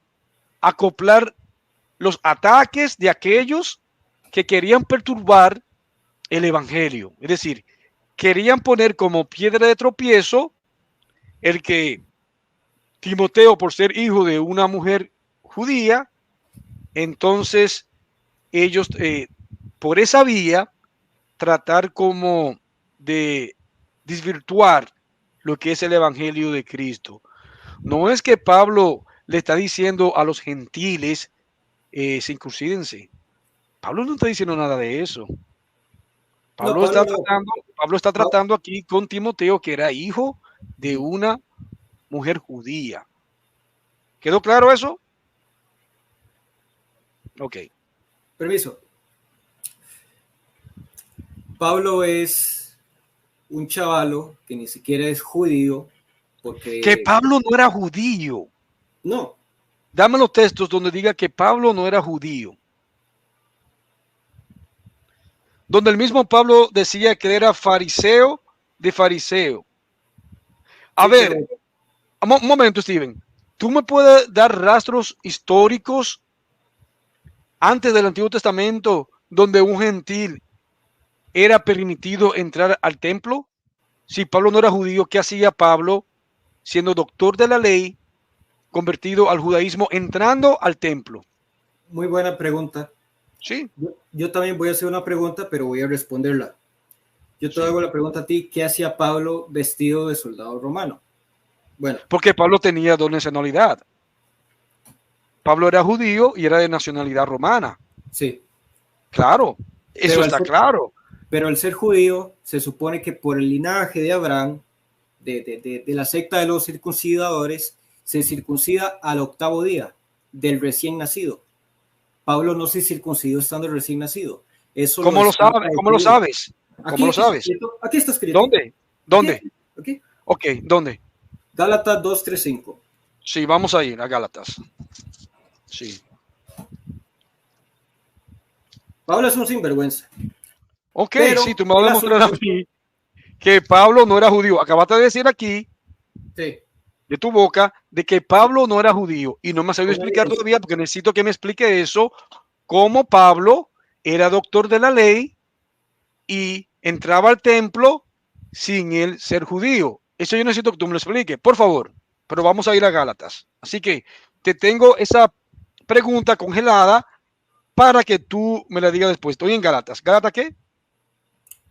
Speaker 3: acoplar los ataques de aquellos que querían perturbar el evangelio. Es decir, querían poner como piedra de tropiezo el que Timoteo, por ser hijo de una mujer judía, entonces ellos por esa vía tratar como de desvirtuar lo que es el evangelio de Cristo. No es que Pablo le está diciendo a los gentiles circuncídense. Pablo no está diciendo nada de eso. Pablo está tratando aquí con Timoteo, que era hijo de una mujer judía. ¿Quedó claro eso? Ok.
Speaker 4: Permiso. Pablo es un chavalo que ni siquiera es judío. Porque...
Speaker 3: Que Pablo no era judío.
Speaker 4: No.
Speaker 3: Dame los textos donde diga que Pablo no era judío. Donde el mismo Pablo decía que era fariseo de fariseo. A ver, un momento, Steven. ¿Tú me puedes dar rastros históricos antes del Antiguo Testamento donde un gentil era permitido entrar al templo? Si Pablo no era judío, ¿qué hacía Pablo siendo doctor de la ley, convertido al judaísmo, entrando al templo?
Speaker 4: Muy buena pregunta.
Speaker 3: Sí.
Speaker 4: Yo también voy a hacer una pregunta, pero voy a responderla. Yo te hago la pregunta a ti, ¿qué hacía Pablo vestido de soldado romano? Bueno.
Speaker 3: Porque Pablo tenía doble nacionalidad. Pablo era judío y era de nacionalidad romana.
Speaker 4: Sí.
Speaker 3: Claro, eso está claro.
Speaker 4: Pero al ser judío, se supone que por el linaje de Abraham, de la secta de los circuncidadores, se circuncida al 8º día del recién nacido. Pablo no se circuncidó estando recién nacido. Eso
Speaker 3: ¿Cómo lo sabes? ¿Cómo lo sabes? ¿Cómo lo sabes?
Speaker 4: Aquí está escrito.
Speaker 3: ¿Dónde? ¿Dónde?
Speaker 4: Aquí.
Speaker 3: Ok, ¿dónde?
Speaker 4: Gálatas 2:3-5.
Speaker 3: Sí, vamos a ir a Gálatas. Sí.
Speaker 4: Pablo es un sinvergüenza.
Speaker 3: Ok, sí, tú me vas a demostrar a mí que Pablo no era judío. Acabaste de decir aquí,
Speaker 4: sí,
Speaker 3: de tu boca, de que Pablo no era judío. Y no me has sabido explicar todavía, porque necesito que me explique eso, cómo Pablo era doctor de la ley y entraba al templo sin él ser judío. Eso yo necesito que tú me lo expliques, por favor. Pero vamos a ir a Gálatas. Así que te tengo esa pregunta congelada para que tú me la digas después. Estoy en Gálatas. ¿Gálatas qué?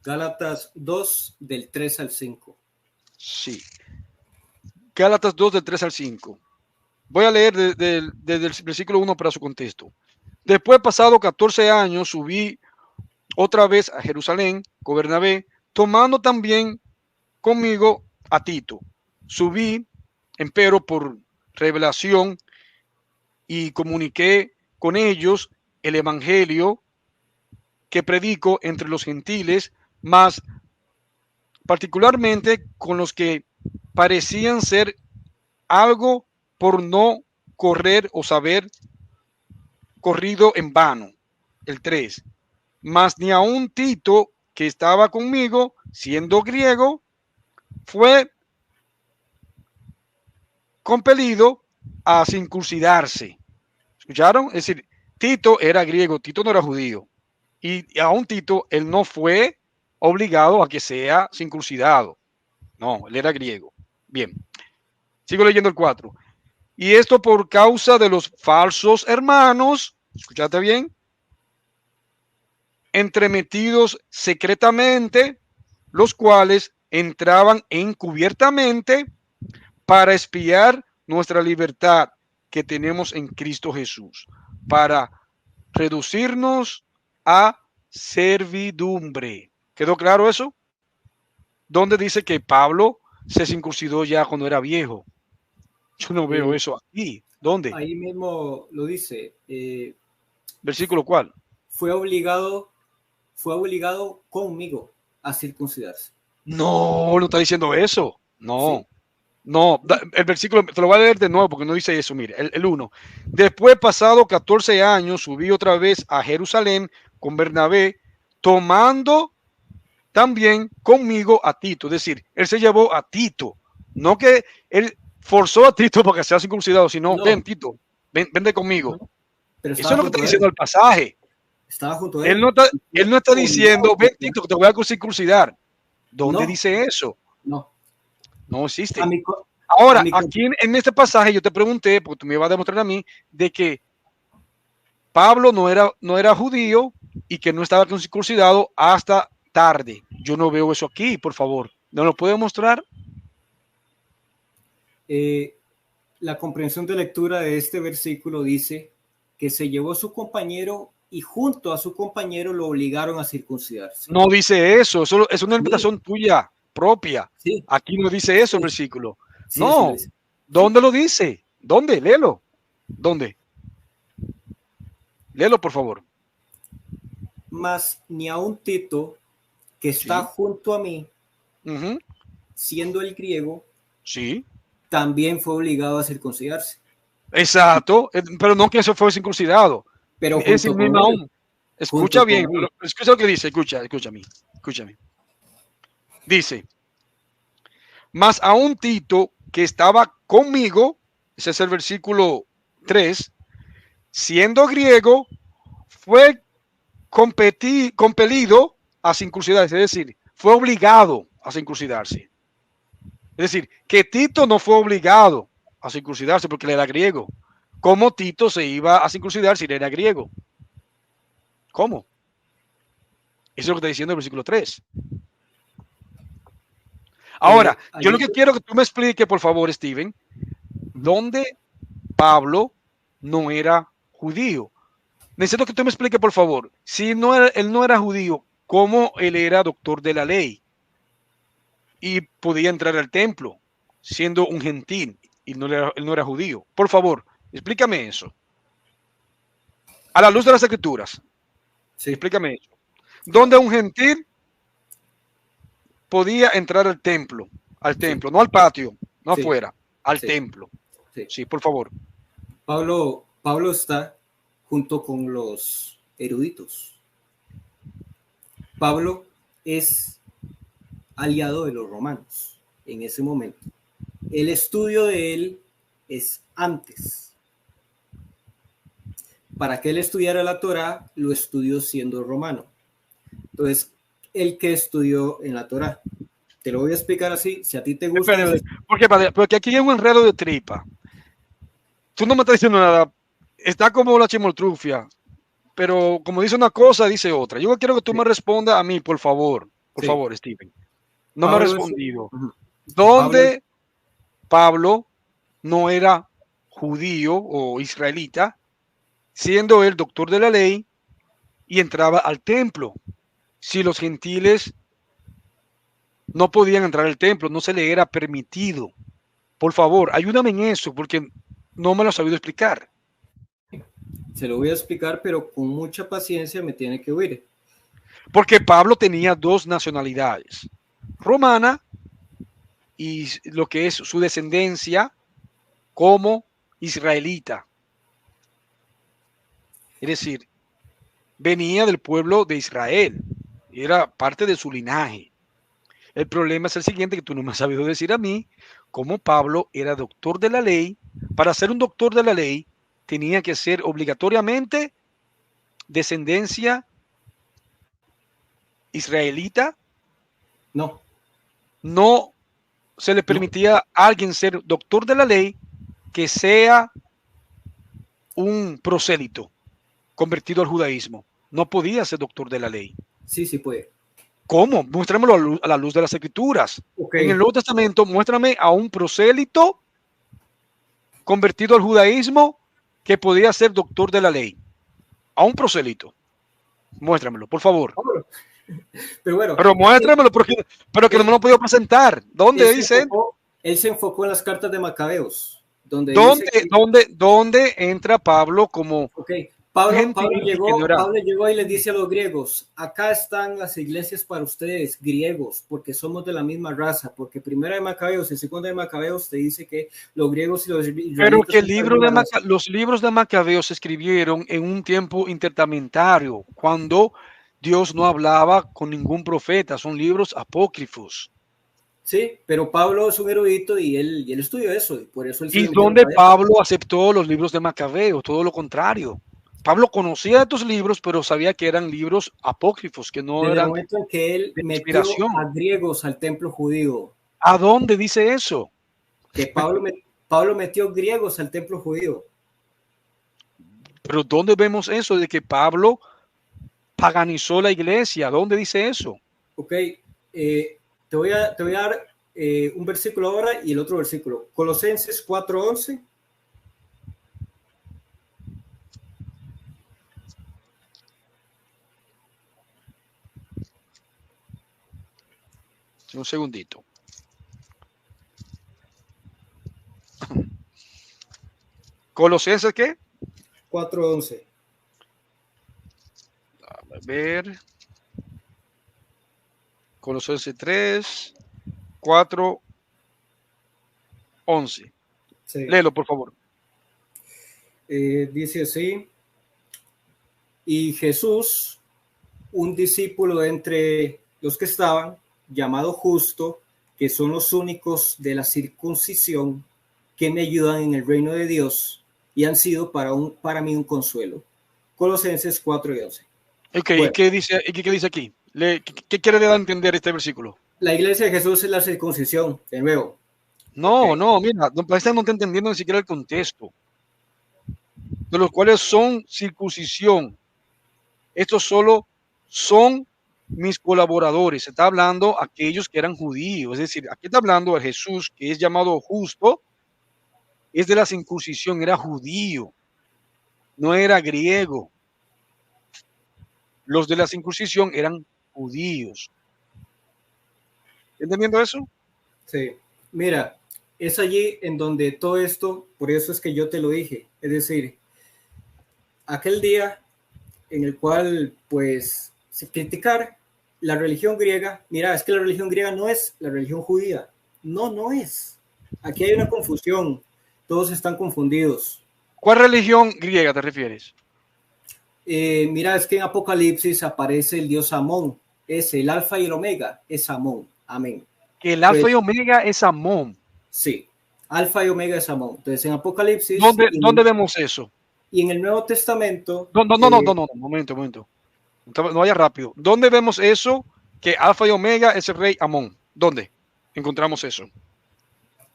Speaker 4: Gálatas 2, del 3 al 5.
Speaker 3: Sí. Gálatas 2, del 3 al 5. Voy a leer desde el versículo 1 para su contexto. Después, pasado 14 años, subí otra vez a Jerusalén con Bernabé, tomando también conmigo a Tito. Subí, empero, por revelación y comuniqué con ellos el evangelio que predico entre los gentiles, más particularmente con los que parecían ser algo por no correr o saber corrido en vano. El 3. Mas ni aun Tito, que estaba conmigo, siendo griego, fue compelido a circuncidarse. ¿Escucharon? Es decir, Tito era griego, Tito no era judío. Y aún Tito, él no fue obligado a que sea circuncidado. No, él era griego. Bien, sigo leyendo el 4. Y esto por causa de los falsos hermanos, ¿escuchaste bien? Entremetidos secretamente, los cuales entraban encubiertamente para espiar nuestra libertad que tenemos en Cristo Jesús, para reducirnos a servidumbre. ¿Quedó claro eso? ¿Dónde dice que Pablo se circuncidó ya cuando era viejo? Yo no veo eso aquí. ¿Dónde?
Speaker 4: Ahí mismo lo dice.
Speaker 3: ¿Versículo cuál?
Speaker 4: Fue obligado conmigo a circuncidarse.
Speaker 3: No, no está diciendo eso. No.
Speaker 4: Sí.
Speaker 3: No, el versículo, te lo voy a leer de nuevo porque no dice eso. Mire, el 1. Después, pasado 14 años, subí otra vez a Jerusalén con Bernabé, tomando también conmigo a Tito. Es decir, él se llevó a Tito. No que él forzó a Tito para que sea circuncidado, sino,
Speaker 4: No.
Speaker 3: ven, Tito, vente conmigo.
Speaker 4: No, pero
Speaker 3: eso es lo que está diciendo el pasaje.
Speaker 4: Estaba junto a él.
Speaker 3: Él no está diciendo, ven, Tito, que te voy a circuncidar. ¿Dónde
Speaker 4: No.
Speaker 3: dice eso?
Speaker 4: No.
Speaker 3: No existe.
Speaker 4: A mi,
Speaker 3: Ahora, aquí en este pasaje yo te pregunté, porque tú me ibas a demostrar a mí, de que Pablo no era judío y que no estaba circuncidado hasta tarde. Yo no veo eso aquí, por favor. ¿No lo puede mostrar?
Speaker 4: La comprensión de lectura de este versículo dice que se llevó a su compañero y junto a su compañero lo obligaron a circuncidarse.
Speaker 3: No dice eso, es una interpretación tuya propia.
Speaker 4: Sí.
Speaker 3: Aquí no dice eso el versículo.
Speaker 4: Sí,
Speaker 3: no,
Speaker 4: sí,
Speaker 3: ¿dónde lo dice? ¿Dónde? Léelo. ¿Dónde? Léelo, por favor.
Speaker 4: Mas ni aun Tito, que está junto a mí, siendo el griego,
Speaker 3: sí,
Speaker 4: también fue obligado a circuncidarse.
Speaker 3: Exacto, pero no que eso fue circuncidado.
Speaker 4: Pero
Speaker 3: es el mismo aún. Escucha bien, escucha lo que dice, escúchame. Dice, mas aún Tito, que estaba conmigo, ese es el versículo 3, siendo griego, fue compelido a circuncidarse, es decir, fue obligado a circuncidarse. Es decir, que Tito no fue obligado a circuncidarse porque él era griego. ¿Cómo Tito se iba a circuncidar si él era griego? ¿Cómo? Eso es lo que está diciendo el versículo 3. Ahora, yo lo que quiero que tú me expliques, por favor, Steven, ¿dónde Pablo no era judío? Necesito que tú me expliques, por favor, si él no era judío, ¿cómo él era doctor de la ley? Y podía entrar al templo siendo un gentil y él no era judío. Por favor, explícame eso. A la luz de las escrituras. Sí. Explícame eso. ¿Dónde un gentil podía entrar al templo? No al patio, no afuera, al templo. Sí, por favor.
Speaker 4: Pablo está junto con los eruditos. Pablo es aliado de los romanos en ese momento. El estudio de él es antes. Para que él estudiara la Torá, lo estudió siendo romano. Entonces, ¿el que estudió en la Torá? Te lo voy a explicar así, si a ti te gusta.
Speaker 3: Espérate, porque aquí hay un enredo de tripa. Tú no me estás diciendo nada. Está como la chimoltrufia, pero como dice una cosa, dice otra. Yo quiero que tú me respondas a mí, por favor. Por favor, Steven. No me ha respondido. ¿Dónde Pablo no era judío o israelita, siendo él doctor de la ley, y entraba al templo? Si los gentiles no podían entrar al templo, no se le era permitido. Por favor, ayúdame en eso, porque no me lo has sabido explicar.
Speaker 4: Se lo voy a explicar, pero con mucha paciencia me tiene que oír.
Speaker 3: Porque Pablo tenía dos nacionalidades, romana y lo que es su descendencia como israelita. Es decir, venía del pueblo de Israel, era parte de su linaje. El problema es el siguiente, que tú no me has sabido decir a mí, cómo Pablo era doctor de la ley. Para ser un doctor de la ley, tenía que ser obligatoriamente descendencia israelita.
Speaker 4: No.
Speaker 3: No se le permitía a alguien ser doctor de la ley que sea un prosélito convertido al judaísmo. No podía ser doctor de la ley.
Speaker 4: Sí, sí puede.
Speaker 3: ¿Cómo? Muéstramelo a la luz de las escrituras.
Speaker 4: Okay.
Speaker 3: En el Nuevo Testamento, muéstrame a un prosélito convertido al judaísmo que podía ser doctor de la ley. A un prosélito. Muéstramelo, por favor.
Speaker 4: Pero bueno.
Speaker 3: Pero muéstramelo, pero que no me lo he podido presentar. ¿Dónde dice?
Speaker 4: Él se enfocó en las cartas de Macabeos. ¿Dónde
Speaker 3: entra Pablo como...
Speaker 4: Okay. Pablo llegó y les dice a los griegos, acá están las iglesias para ustedes, griegos, porque somos de la misma raza, porque primera de Macabeos y segunda de Macabeos te dice que los griegos y los israelitas...
Speaker 3: Pero que los libros de Macabeos se escribieron en un tiempo intertestamentario, cuando Dios no hablaba con ningún profeta, son libros apócrifos.
Speaker 4: Sí, pero Pablo es un erudito y él estudió eso. Y por eso él
Speaker 3: ¿Y dónde Pablo aceptó los libros de Macabeos? Todo lo contrario. Pablo conocía estos libros, pero sabía que eran libros apócrifos, que no eran.
Speaker 4: El momento en que él metió a griegos al templo judío.
Speaker 3: ¿A dónde dice eso?
Speaker 4: Que Pablo metió griegos al templo judío.
Speaker 3: Pero ¿dónde vemos eso de que Pablo paganizó la iglesia? ¿Dónde dice eso?
Speaker 4: Ok, te voy a dar un versículo ahora y el otro versículo. Colosenses 4:11.
Speaker 3: Un segundito. ¿Colosenses qué?
Speaker 4: 4:11.
Speaker 3: A ver. Colosenses 3, 4, 11. Sí. Léelo, por favor.
Speaker 4: Dice así. Y Jesús, un discípulo entre los que estaban, llamado Justo, que son los únicos de la circuncisión que me ayudan en el reino de Dios y han sido para mí un consuelo. Colosenses 4:11.
Speaker 3: Ok, bueno. ¿Qué dice aquí? ¿Qué quiere dar a entender este versículo?
Speaker 4: La iglesia de Jesús es la circuncisión, de nuevo.
Speaker 3: No, mira, no está entendiendo ni siquiera el contexto. De los cuales son circuncisión. Estos solo son mis colaboradores. Se está hablando a aquellos que eran judíos. Es decir, aquí está hablando de Jesús, que es llamado Justo, es de la circuncisión, era judío, no era griego. Los de la circuncisión eran judíos. ¿Entendiendo eso?
Speaker 4: Sí. Mira, es allí en donde todo esto, por eso es que yo te lo dije. Es decir, aquel día en el cual, pues, se criticar la religión griega. Mira, es que la religión griega no es la religión judía. No es. Aquí hay una confusión. Todos están confundidos.
Speaker 3: ¿Cuál religión griega te refieres?
Speaker 4: Mira, es que en Apocalipsis aparece el dios Amón. Es el alfa y el omega. Es Amón. Amén.
Speaker 3: Que el alfa y omega es Amón.
Speaker 4: Sí. Alfa y omega es Amón. Entonces, en Apocalipsis...
Speaker 3: ¿Dónde vemos eso?
Speaker 4: Y en el Nuevo Testamento...
Speaker 3: No, momento. No vaya rápido. ¿Dónde vemos eso? Que alfa y omega es el rey Amón. ¿Dónde encontramos eso?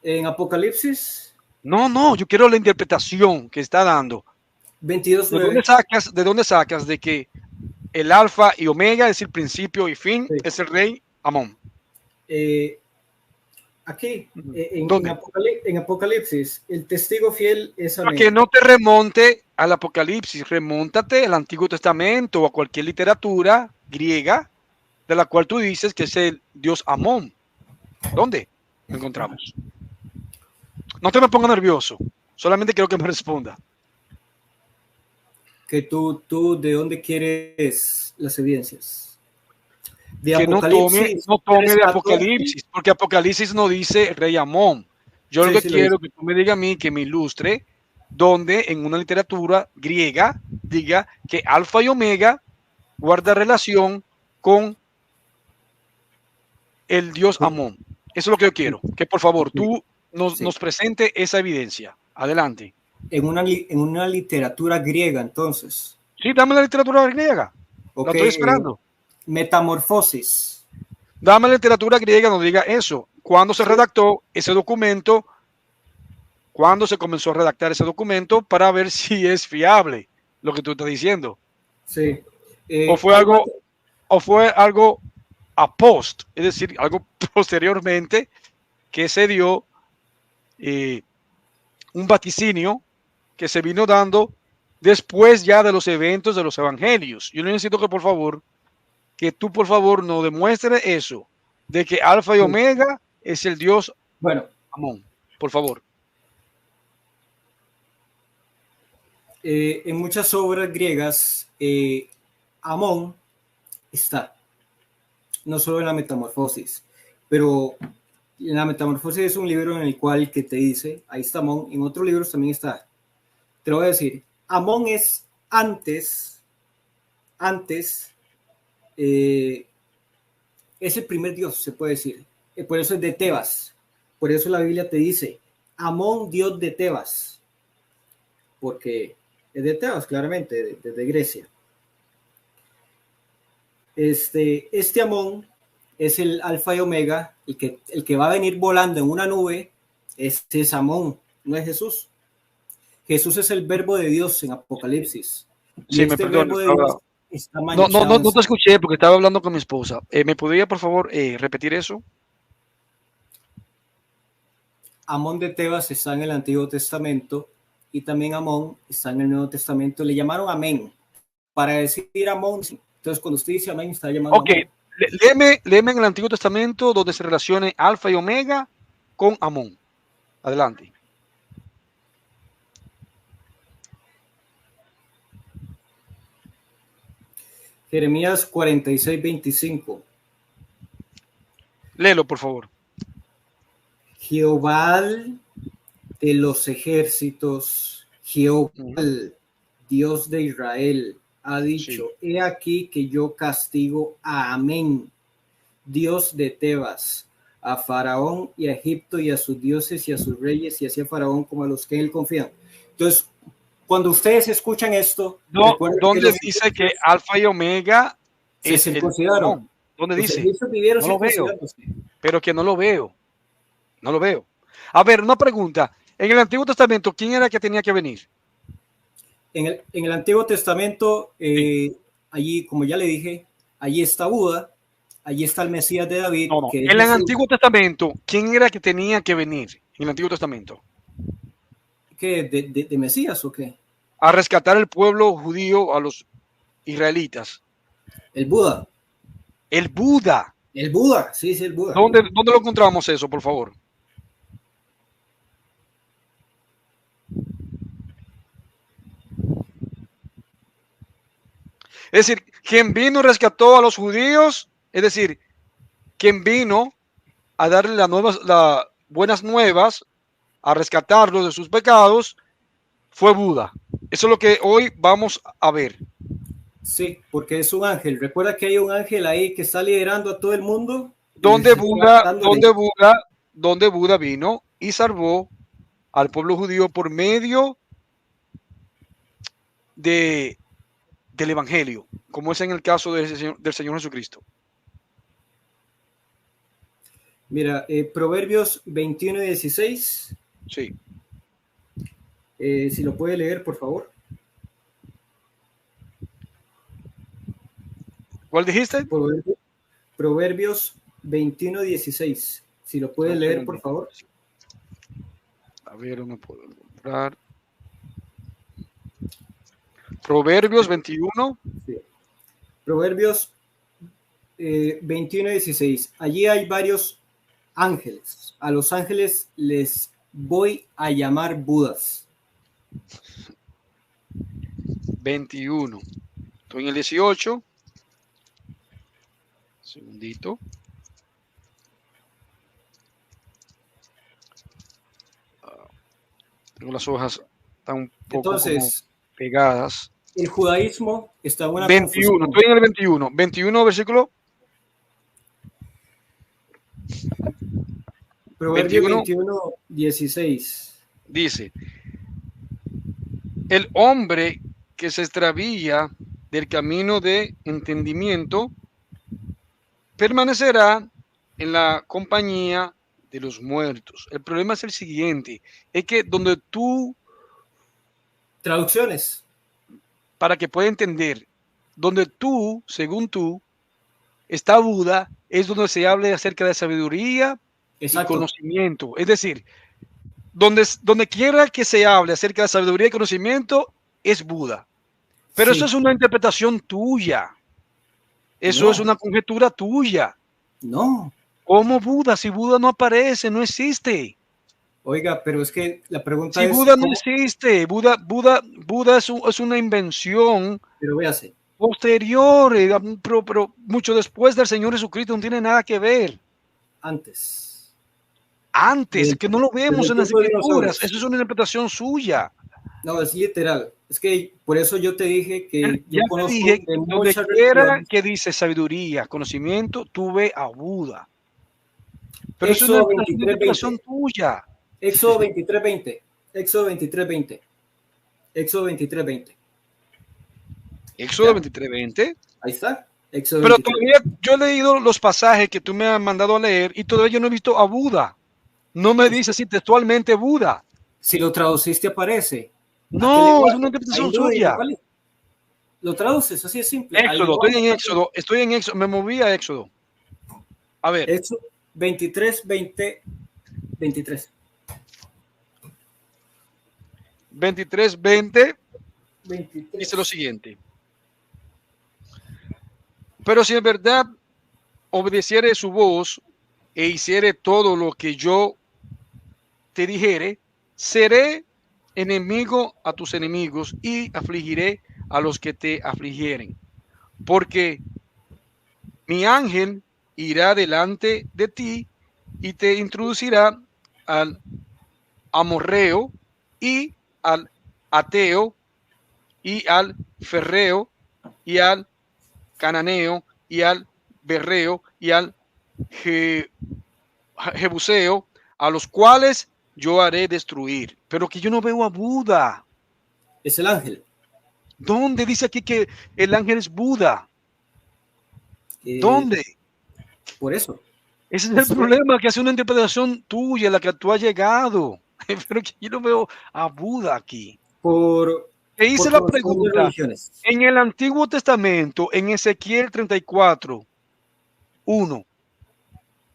Speaker 4: En Apocalipsis
Speaker 3: No, yo quiero la interpretación que está dando.
Speaker 4: 22:9.
Speaker 3: ¿De dónde sacas de que el alfa y omega, es el principio y fin,
Speaker 4: Sí.
Speaker 3: es el rey Amón?
Speaker 4: Aquí,
Speaker 3: ¿Dónde?
Speaker 4: en Apocalipsis, el testigo fiel es
Speaker 3: Para
Speaker 4: Amén.
Speaker 3: que no te remonte al Apocalipsis, remóntate al Antiguo Testamento o a cualquier literatura griega de la cual tú dices que es el dios Amón. ¿Dónde lo encontramos? No te me pongas nervioso, solamente quiero que me responda.
Speaker 4: Que tú, ¿de dónde quieres las evidencias? De
Speaker 3: Que no tome de
Speaker 4: 3:14.
Speaker 3: Apocalipsis, porque Apocalipsis no dice rey Amón. Yo lo
Speaker 4: Sí,
Speaker 3: que
Speaker 4: sí lo
Speaker 3: quiero
Speaker 4: dice.
Speaker 3: que tú me digas a mí, que me ilustre, donde en una literatura griega diga que Alfa y Omega guarda relación con el dios Amón. Eso es lo que yo quiero. Que por favor tú
Speaker 4: Sí.
Speaker 3: nos presente esa evidencia. Adelante.
Speaker 4: En una literatura griega, entonces.
Speaker 3: Sí, dame la literatura griega.
Speaker 4: Ok,
Speaker 3: La estoy esperando.
Speaker 4: Metamorfosis.
Speaker 3: Dame la literatura griega, no diga eso. ¿Cuándo se
Speaker 4: Sí.
Speaker 3: redactó ese documento? ¿Cuándo se comenzó a redactar ese documento para ver si es fiable lo que tú estás diciendo?
Speaker 4: Sí.
Speaker 3: ¿O fue algo a post, es decir, algo posteriormente que se dio un vaticinio que se vino dando después ya de los eventos de los evangelios? Yo necesito que tú por favor nos demuestres eso, de que Alfa y Omega es el Dios
Speaker 4: Bueno,
Speaker 3: Amón, por favor.
Speaker 4: en muchas obras griegas, Amón está, no solo en la Metamorfosis, pero en la Metamorfosis es un libro en el cual que te dice, ahí está Amón, en otros libros también está. Te lo voy a decir, Amón es antes, es el primer dios, se puede decir. Por eso es de Tebas. Por eso la Biblia te dice, Amón, dios de Tebas. Porque es de Tebas, claramente, desde Grecia. Este Amón es el alfa y omega, el que va a venir volando en una nube. Este es Amón, no es Jesús. Jesús es el verbo de Dios en Apocalipsis. Y
Speaker 3: Sí, me perdonas.
Speaker 4: verbo de Dios está
Speaker 3: No
Speaker 4: manchado.
Speaker 3: te escuché porque estaba hablando con mi esposa. ¿Me podría, por favor, repetir eso?
Speaker 4: Amón de Tebas está en el Antiguo Testamento y también Amón está en el Nuevo Testamento. Le llamaron Amén para decir Amón. Entonces, cuando usted dice Amén, está llamando
Speaker 3: Ok,
Speaker 4: Amón.
Speaker 3: léeme en el Antiguo Testamento donde se relacione Alfa y Omega con Amón. Adelante.
Speaker 4: Jeremías 46:25.
Speaker 3: Léelo, por favor.
Speaker 4: Jehová de los ejércitos, Jehová, Dios de Israel, ha dicho, he aquí que yo castigo a Amén, Dios de Tebas, a Faraón y a Egipto y a sus dioses y a sus reyes y así a Faraón como a los que en él confían. Entonces, cuando ustedes escuchan esto,
Speaker 3: ¿dónde dice que Alfa y Omega
Speaker 4: se circuncidaron?
Speaker 3: ¿Dónde dice?
Speaker 4: No
Speaker 3: lo veo, pero que no lo veo. No lo veo. A ver, una pregunta. En el Antiguo Testamento, ¿quién era que tenía que venir?
Speaker 4: En el Antiguo Testamento, allí, como ya le dije, allí está Buda, allí está el Mesías de David.
Speaker 3: No.
Speaker 4: Que
Speaker 3: En el Antiguo Testamento, ¿quién era que tenía que venir en el Antiguo Testamento?
Speaker 4: ¿Qué? ¿De Mesías o qué?
Speaker 3: A rescatar el pueblo judío, a los israelitas.
Speaker 4: El Buda.
Speaker 3: El Buda.
Speaker 4: El Buda, sí, el Buda.
Speaker 3: ¿Dónde lo encontramos eso, por favor? Es decir, quien vino y rescató a los judíos, es decir, quien vino a darle las buenas nuevas, a rescatarlos de sus pecados, fue Buda. Eso es lo que hoy vamos a ver.
Speaker 4: Sí, porque es un ángel. Recuerda que hay un ángel ahí que está liderando a todo el mundo.
Speaker 3: Donde Buda vino y salvó al pueblo judío por medio del Evangelio, como es en el caso del Señor Jesucristo.
Speaker 4: Mira, Proverbios 21 y 16.
Speaker 3: Sí.
Speaker 4: Si lo puede leer, por favor.
Speaker 3: ¿Cuál dijiste?
Speaker 4: Proverbios 21 y 16. Si lo puede leer, por favor.
Speaker 3: A ver, no puedo encontrar. Proverbios 21.
Speaker 4: Sí. Proverbios 21 y 16. Allí hay varios ángeles. A los ángeles les voy a llamar Budas.
Speaker 3: 21. Estoy en el 18. Segundito. Tengo las hojas tan un poco
Speaker 4: Entonces,
Speaker 3: como pegadas.
Speaker 4: el judaísmo está en una
Speaker 3: 21.
Speaker 4: confusión.
Speaker 3: Estoy en el 21. 21, versículo.
Speaker 4: Proverbios
Speaker 3: 21.
Speaker 4: 21, 16.
Speaker 3: Dice: el hombre que se extravía del camino de entendimiento permanecerá en la compañía de los muertos. El problema es el siguiente, es que donde tú,
Speaker 4: Traducciones.
Speaker 3: para que pueda entender, donde tú, según tú, está Buda, es donde se hable acerca de sabiduría
Speaker 4: Exacto.
Speaker 3: y conocimiento. Es decir, donde quiera que se hable acerca de sabiduría y conocimiento, es Buda. Pero
Speaker 4: Sí.
Speaker 3: eso es una interpretación tuya. Eso
Speaker 4: No.
Speaker 3: es una conjetura tuya.
Speaker 4: No.
Speaker 3: ¿Cómo Buda? Si Buda no aparece, no existe.
Speaker 4: Oiga, pero es que la pregunta
Speaker 3: Si
Speaker 4: es...
Speaker 3: Buda no
Speaker 4: ¿cómo?
Speaker 3: existe, Buda es una invención
Speaker 4: Pero véase.
Speaker 3: posterior, pero mucho después del Señor Jesucristo, no tiene nada que ver.
Speaker 4: Antes.
Speaker 3: Antes, que no lo vemos en las
Speaker 4: tiempo de
Speaker 3: escrituras,
Speaker 4: dinosaurios.
Speaker 3: eso es una interpretación suya.
Speaker 4: No, es literal. Es que por eso yo te dije que
Speaker 3: Ya
Speaker 4: yo
Speaker 3: te
Speaker 4: conozco
Speaker 3: dije,
Speaker 4: de
Speaker 3: donde
Speaker 4: muchas
Speaker 3: quiera
Speaker 4: religiones.
Speaker 3: que dice sabiduría, conocimiento, tú ve a Buda. Pero eso es
Speaker 4: Éxodo
Speaker 3: una
Speaker 4: 23:20.
Speaker 3: interpretación tuya.
Speaker 4: Éxodo 23:20. Éxodo 23:20. Éxodo 23:20.
Speaker 3: Éxodo
Speaker 4: ¿Ya?
Speaker 3: 23:20.
Speaker 4: Ahí está. Éxodo
Speaker 3: Pero
Speaker 4: 23.
Speaker 3: todavía yo he leído los pasajes que tú me has mandado a leer y todavía yo no he visto a Buda. No me dice así textualmente Buda.
Speaker 4: Si lo traduciste aparece. ¿A qué
Speaker 3: No,
Speaker 4: lenguaje?
Speaker 3: es una
Speaker 4: ¿A
Speaker 3: interpretación
Speaker 4: hindú y
Speaker 3: suya.
Speaker 4: nepalí? Lo traduces, así es simple. Al
Speaker 3: Éxodo,
Speaker 4: lenguaje.
Speaker 3: estoy en Éxodo, me moví a Éxodo. A ver,
Speaker 4: Éxodo 23:20. 23.
Speaker 3: 23:20
Speaker 4: 23.
Speaker 3: dice lo siguiente. Pero si en verdad obedeciere su voz e hiciere todo lo que yo te dijere, seré enemigo a tus enemigos y afligiré a los que te afligieren. Porque mi ángel irá delante de ti y te introducirá al amorreo y al ateo y al ferreo y al cananeo y al berreo y al jebuseo, a los cuales yo haré destruir. Pero que yo no veo a Buda.
Speaker 4: Es el ángel.
Speaker 3: ¿Dónde dice aquí que el ángel es Buda? ¿Dónde?
Speaker 4: Por eso.
Speaker 3: Ese es el problema, que hace una interpretación tuya, la que tú has llegado. Pero que yo no veo a Buda aquí. Te hice la pregunta. En el Antiguo Testamento, en Ezequiel 34, 1,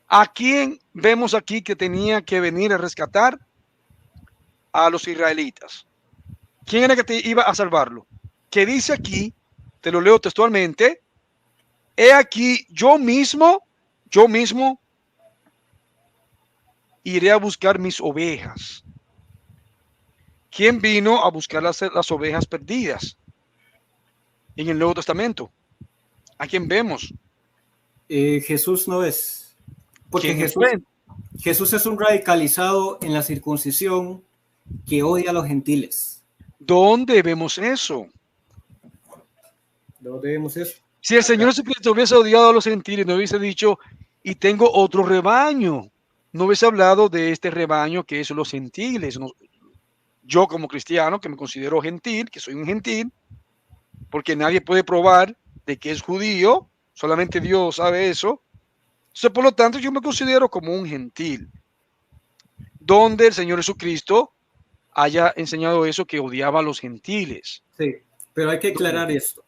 Speaker 3: ¿a quién vemos aquí que tenía que venir a rescatar? A los israelitas. ¿Quién era que te iba a salvarlo? Que dice aquí, te lo leo textualmente, he aquí, yo mismo iré a buscar mis ovejas. ¿Quién vino a buscar las ovejas perdidas en el Nuevo Testamento? ¿A quién vemos?
Speaker 4: Jesús no es. Porque Jesús es un radicalizado en la circuncisión que odia a los gentiles.
Speaker 3: ¿Dónde vemos eso?
Speaker 4: ¿Dónde vemos eso?
Speaker 3: Si el Señor Jesucristo hubiese odiado a los gentiles, no hubiese dicho, y tengo otro rebaño, no hubiese hablado de este rebaño que es los gentiles. Yo como cristiano, que me considero gentil, que soy un gentil, porque nadie puede probar de que es judío, solamente Dios sabe eso, Entonces, por lo tanto, yo me considero como un gentil, donde el Señor Jesucristo haya enseñado eso, que odiaba a los gentiles.
Speaker 4: Sí, pero hay que aclarar esto.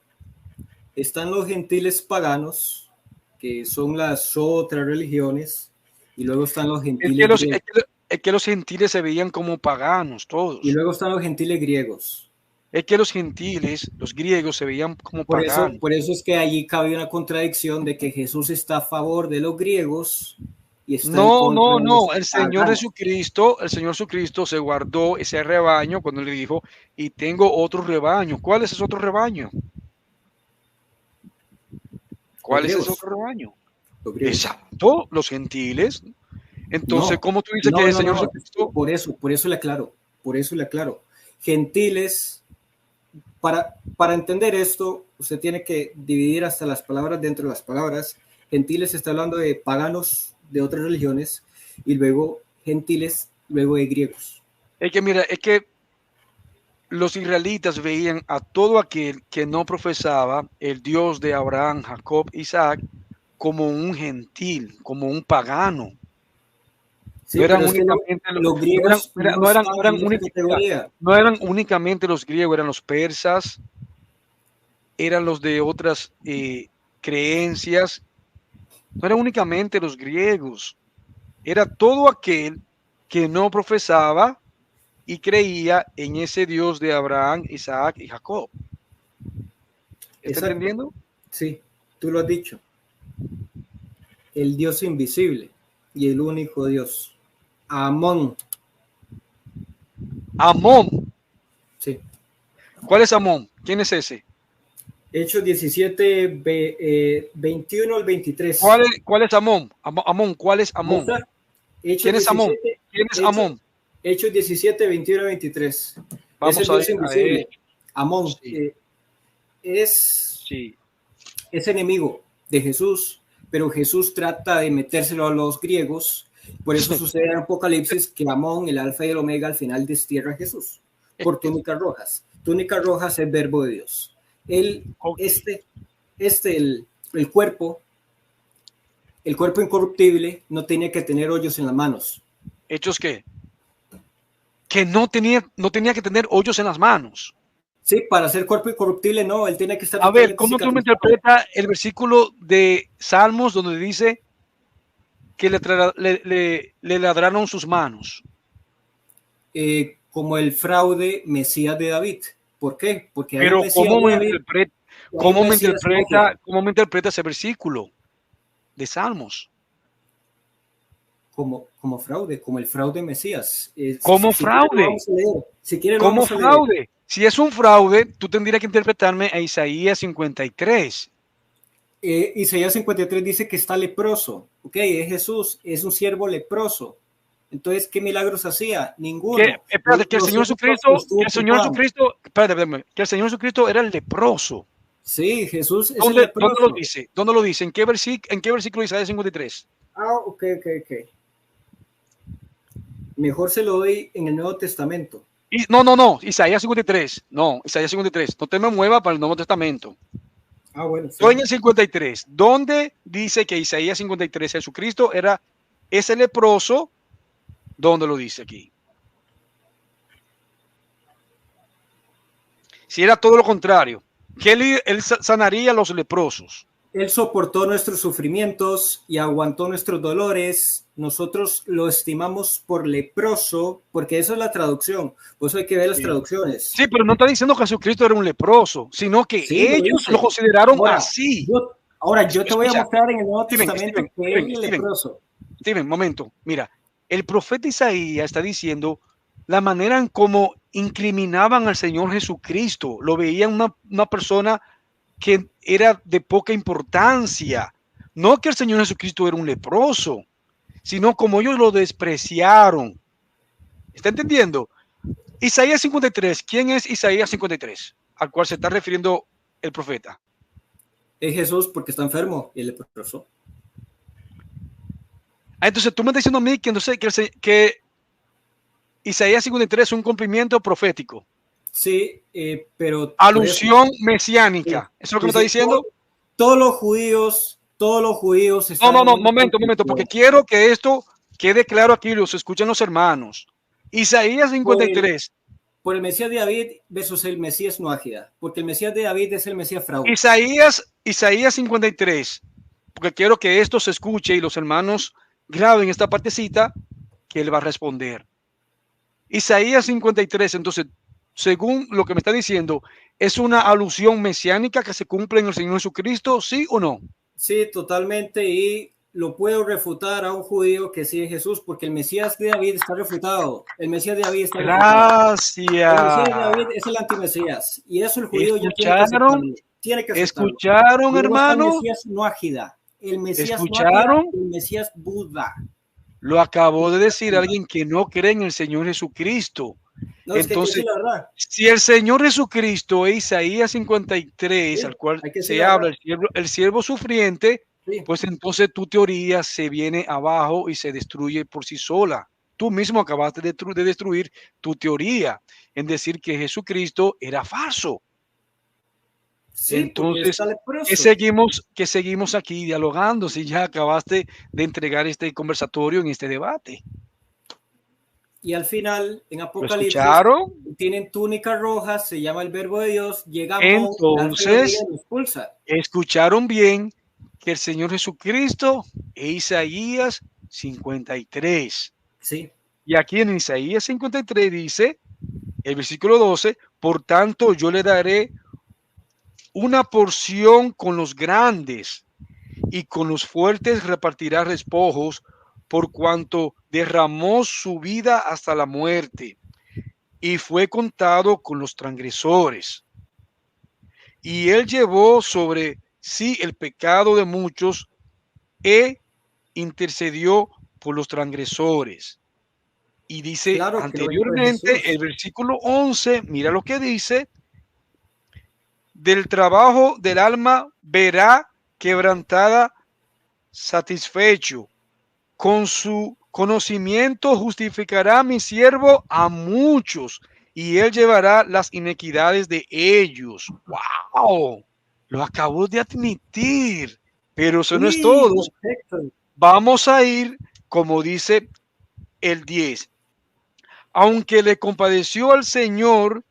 Speaker 4: Están los gentiles paganos, que son las otras religiones, y luego están los gentiles griegos.
Speaker 3: Es que los gentiles se veían como paganos todos.
Speaker 4: Y luego están los gentiles griegos.
Speaker 3: Es que los gentiles, los griegos, se veían como paganos.
Speaker 4: Por eso es que allí cabe una contradicción de que Jesús está a favor de los griegos y está en contra de los
Speaker 3: El Señor Jesucristo se guardó ese rebaño cuando le dijo, y tengo otro rebaño. ¿Cuál es ese otro rebaño? ¿Cuál es ese otro rebaño? Exacto, los gentiles. Entonces, ¿cómo tú dices que el Señor Jesucristo?
Speaker 4: Por eso le aclaro. Gentiles, para entender esto, usted tiene que dividir hasta las palabras dentro de las palabras. Gentiles está hablando de paganos de otras religiones, y luego gentiles, luego de griegos.
Speaker 3: Es que mira, es que los israelitas veían a todo aquel que no profesaba el Dios de Abraham, Jacob, Isaac, como un gentil, como un pagano.
Speaker 4: Sí, no eran únicamente los griegos,
Speaker 3: no eran únicamente los griegos, eran los persas, eran los de otras creencias, no eran únicamente los griegos, era todo aquel que no profesaba y creía en ese Dios de Abraham, Isaac y Jacob. ¿Estás entendiendo?
Speaker 4: Sí, tú lo has dicho. El Dios invisible y el único Dios. Amón.
Speaker 3: Amón.
Speaker 4: Sí.
Speaker 3: ¿Cuál es Amón? ¿Quién es ese?
Speaker 4: Hechos 17, 21 al 23.
Speaker 3: ¿Cuál es Amón? Amón, ¿cuál es Amón? ¿Quién es Amón? ¿Quién es Amón?
Speaker 4: Hechos 17, 21 al 23.
Speaker 3: Vamos
Speaker 4: es el Dios invisible. Amón.
Speaker 3: Sí.
Speaker 4: Es enemigo de Jesús, pero Jesús trata de metérselo a los griegos. Por eso sucede en Apocalipsis que Amón, el alfa y el omega, al final destierra a Jesús por túnicas rojas. Túnicas rojas es verbo de Dios. El cuerpo incorruptible no tenía que tener hoyos en las manos.
Speaker 3: ¿Hechos qué? Que no tenía que tener hoyos en las manos.
Speaker 4: Sí, para ser cuerpo incorruptible no, él tiene que estar...
Speaker 3: A ver, ¿cómo tú me interpretas el versículo de Salmos donde dice que le ladraron sus manos?
Speaker 4: Como el fraude Mesías de David. ¿Por qué? Porque
Speaker 3: pero ¿cómo me interpreta ese versículo de Salmos?
Speaker 4: Como fraude, como el fraude Mesías.
Speaker 3: ¿Cómo fraude?
Speaker 4: ¿Cómo
Speaker 3: fraude? Si es un fraude, tú tendrías que interpretarme a Isaías 53.
Speaker 4: Isaías 53 dice que está leproso. Ok, es Jesús, es un siervo leproso. Entonces, ¿qué milagros hacía? Ninguno.
Speaker 3: Que el Señor Jesucristo era el leproso.
Speaker 4: Sí, Jesús es
Speaker 3: el
Speaker 4: leproso.
Speaker 3: ¿Dónde lo dice? ¿En qué versículo de Isaías 53?
Speaker 4: Ok. Mejor se lo doy en el Nuevo Testamento.
Speaker 3: No, Isaías 53. No, Isaías 53. No te me muevas para el Nuevo Testamento.
Speaker 4: Bueno. Sí.
Speaker 3: Estoy en el 53. ¿Dónde dice que Isaías 53 Jesucristo era ese leproso? ¿Dónde lo dice aquí? Si era todo lo contrario, que él sanaría a los leprosos.
Speaker 4: Él soportó nuestros sufrimientos y aguantó nuestros dolores. Nosotros lo estimamos por leproso, porque eso es la traducción. Por eso hay que ver las traducciones.
Speaker 3: Sí, pero no está diciendo que Jesucristo era un leproso, sino que ellos lo consideraron así.
Speaker 4: Yo te voy a mostrar en el Nuevo Testamento que él es leproso.
Speaker 3: Steven, momento. Mira, el profeta Isaías está diciendo la manera en cómo incriminaban al Señor Jesucristo. Lo veían una persona que era de poca importancia. No que el Señor Jesucristo era un leproso, sino como ellos lo despreciaron. ¿Está entendiendo? Isaías 53. ¿Quién es Isaías 53? Al cual se está refiriendo el profeta.
Speaker 4: Es Jesús porque está enfermo y el leproso.
Speaker 3: Entonces tú me estás diciendo a mí que Isaías 53 es un cumplimiento profético.
Speaker 4: Sí, pero...
Speaker 3: Alusión mesiánica. ¿Eso es lo que me está diciendo?
Speaker 4: Todos los judíos todos los judíos
Speaker 3: No,
Speaker 4: están
Speaker 3: no,
Speaker 4: en
Speaker 3: no,
Speaker 4: una
Speaker 3: momento, porque
Speaker 4: confusión.
Speaker 3: quiero que esto quede claro aquí, los escuchan los hermanos. Isaías
Speaker 4: Por el,
Speaker 3: 53,
Speaker 4: por el Mesías de David versus el Mesías Noágida, porque el Mesías de David es el Mesías fraude.
Speaker 3: Isaías 53, porque quiero que esto se escuche y los hermanos graben esta partecita que él va a responder. Isaías 53, entonces, según lo que me está diciendo, ¿es una alusión mesiánica que se cumple en el Señor Jesucristo, sí o no?
Speaker 4: Sí, totalmente, y lo puedo refutar a un judío que sigue Jesús, porque el Mesías de David está refutado. El Mesías de David está refutado. El Mesías de David
Speaker 3: Gracias.
Speaker 4: es el antimesías, y eso el judío ya tiene que
Speaker 3: ¿Escucharon?
Speaker 4: aceptarlo. Tiene que aceptarlo.
Speaker 3: ¿Escucharon,
Speaker 4: Luego está el
Speaker 3: hermano?
Speaker 4: Mesías Noágida, el Mesías Noágida,
Speaker 3: ¿Escucharon?
Speaker 4: el Mesías Buda.
Speaker 3: Lo acabó de decir alguien que no cree en el Señor Jesucristo.
Speaker 4: No, es que hay que decir
Speaker 3: Entonces,
Speaker 4: la verdad.
Speaker 3: si el Señor Jesucristo es Isaías 53,
Speaker 4: Sí,
Speaker 3: al cual
Speaker 4: hay que decir
Speaker 3: se
Speaker 4: la
Speaker 3: habla
Speaker 4: verdad.
Speaker 3: el siervo sufriente,
Speaker 4: Sí.
Speaker 3: pues entonces tu teoría se viene abajo y se destruye por sí sola. Tú mismo acabaste de destruir tu teoría en decir que Jesucristo era falso.
Speaker 4: Sí, porque
Speaker 3: Entonces,
Speaker 4: está
Speaker 3: ¿qué
Speaker 4: leproso.
Speaker 3: seguimos aquí dialogando si ya acabaste de entregar este conversatorio en este debate?
Speaker 4: Y al final, en
Speaker 3: ¿Lo
Speaker 4: Apocalipsis,
Speaker 3: escucharon?
Speaker 4: tienen túnicas rojas, se llama el verbo de Dios, llega Amón, el ángel de
Speaker 3: Entonces,
Speaker 4: y lo expulsa.
Speaker 3: escucharon bien que el Señor Jesucristo es Isaías 53.
Speaker 4: Sí,
Speaker 3: Y aquí en Isaías 53 dice, el versículo 12, por tanto yo le daré una porción con los grandes y con los fuertes repartirá despojos por cuanto derramó su vida hasta la muerte y fue contado con los transgresores. Y él llevó sobre sí el pecado de muchos e intercedió por los transgresores. Y dice
Speaker 4: claro que lo dijo
Speaker 3: anteriormente, el
Speaker 4: Jesús.
Speaker 3: versículo 11, mira lo que dice, del trabajo del alma verá quebrantada satisfecho. Con su conocimiento justificará a mi siervo a muchos y él llevará las inequidades de ellos. ¡Wow! Lo acabo de admitir, pero eso no es
Speaker 4: Uy,
Speaker 3: todo.
Speaker 4: perfecto.
Speaker 3: Vamos a ir, como dice el 10. Aunque le compadeció al Señor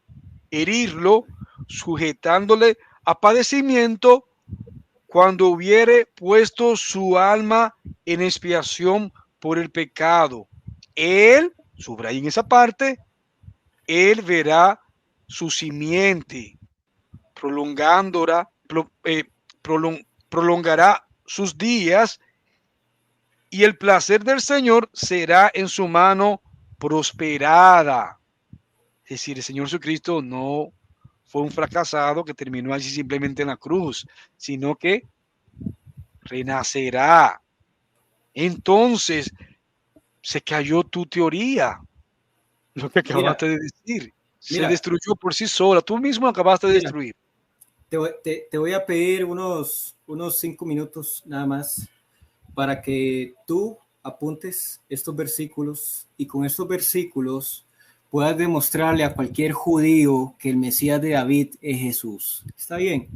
Speaker 3: herirlo, sujetándole a padecimiento, cuando hubiere puesto su alma en expiación por el pecado, él, subrayen esa parte, él verá su simiente, prolongándola, prolongará sus días y el placer del Señor será en su mano prosperada. Es decir, el Señor Jesucristo no fue un fracasado que terminó así simplemente en la cruz, sino que renacerá. Entonces, se cayó tu teoría, lo que
Speaker 4: Mira,
Speaker 3: acabaste de decir. Se
Speaker 4: mira,
Speaker 3: destruyó por sí sola. Tú mismo acabaste de
Speaker 4: mira,
Speaker 3: destruir.
Speaker 4: te voy a pedir unos 5 minutos nada más para que tú apuntes estos versículos y con estos versículos puedas demostrarle a cualquier judío que el Mesías de David es Jesús. ¿Está bien?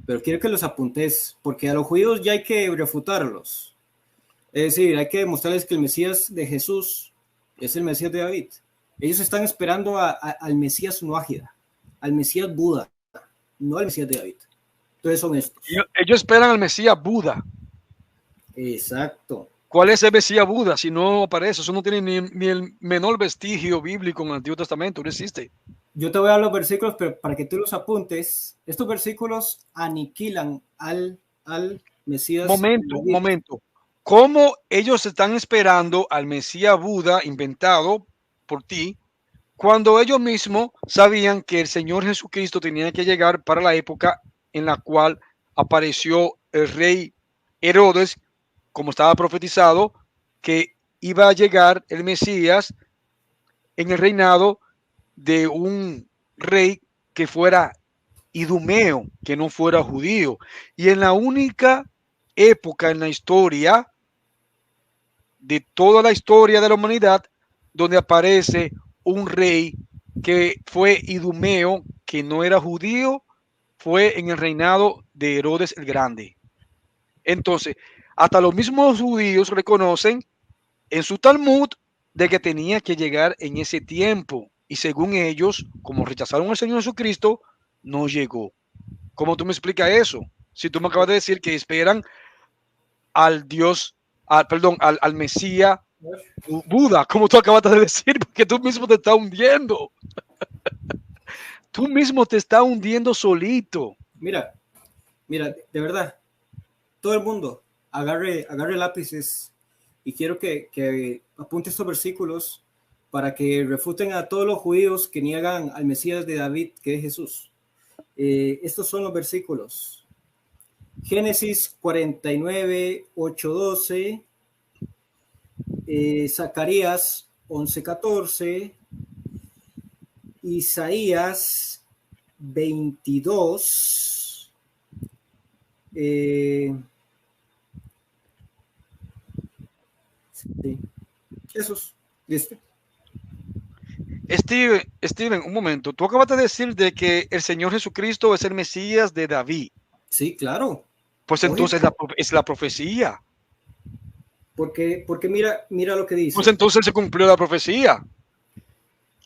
Speaker 4: Pero quiero que los apuntes, porque a los judíos ya hay que refutarlos. Es decir, hay que demostrarles que el Mesías de Jesús es el Mesías de David. Ellos están esperando al Mesías Noágida, al Mesías Buda, no al Mesías de David. Entonces son estos.
Speaker 3: Ellos esperan al Mesías Buda.
Speaker 4: Exacto.
Speaker 3: ¿Cuál es el Mesías Buda? Si no aparece, eso no tiene ni el menor vestigio bíblico en el Antiguo Testamento, no existe.
Speaker 4: Yo te voy a dar los versículos, pero para que tú los apuntes, estos versículos aniquilan al Mesías.
Speaker 3: Momento. ¿Cómo ellos están esperando al Mesías Buda inventado por ti cuando ellos mismos sabían que el Señor Jesucristo tenía que llegar para la época en la cual apareció el rey Herodes, como estaba profetizado, que iba a llegar el Mesías en el reinado de un rey que fuera idumeo, que no fuera judío? Y en la única época en la historia, de toda la historia de la humanidad, donde aparece un rey que fue idumeo, que no era judío, fue en el reinado de Herodes el Grande. Entonces, hasta los mismos judíos reconocen en su Talmud de que tenía que llegar en ese tiempo. Y según ellos, como rechazaron al Señor Jesucristo, no llegó. ¿Cómo tú me explicas eso? Si tú me acabas de decir que esperan al Dios, al Mesías Buda, como tú acabas de decir, porque tú mismo te estás hundiendo. Tú mismo te estás hundiendo solito.
Speaker 4: Mira, de verdad, todo el mundo agarre lápices y quiero que apunte estos versículos para que refuten a todos los judíos que niegan al Mesías de David, que es Jesús. Estos son los versículos. Génesis 49, 8, 12, Zacarías 11, 14, Isaías 22, sí. Esos, listo.
Speaker 3: Steven, un momento. Tú acabas de decir de que el Señor Jesucristo es el Mesías de David.
Speaker 4: Sí, claro.
Speaker 3: Pues entonces es la profecía.
Speaker 4: Porque mira lo que dice.
Speaker 3: Pues entonces se cumplió la profecía.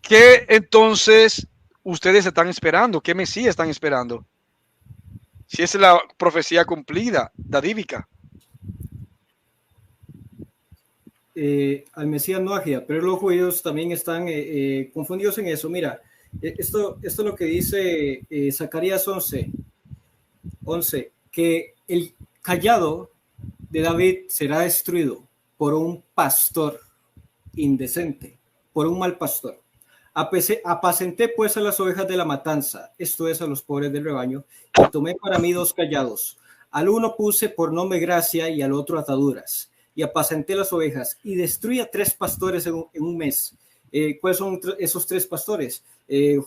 Speaker 3: ¿Qué entonces ustedes están esperando? ¿Qué Mesías están esperando? Si es la profecía cumplida, davídica.
Speaker 4: Al Mesías no agía, pero los judíos también están confundidos en eso. Mira, esto es lo que dice Zacarías 11, que el callado de David será destruido por un pastor indecente, por un mal pastor. Apacenté pues a las ovejas de la matanza, esto es a los pobres del rebaño, y tomé para mí 2 callados. Al uno puse por nombre gracia y al otro ataduras. Y apacenté las ovejas y destruí a 3 pastores en un mes. ¿Cuáles son esos 3 pastores?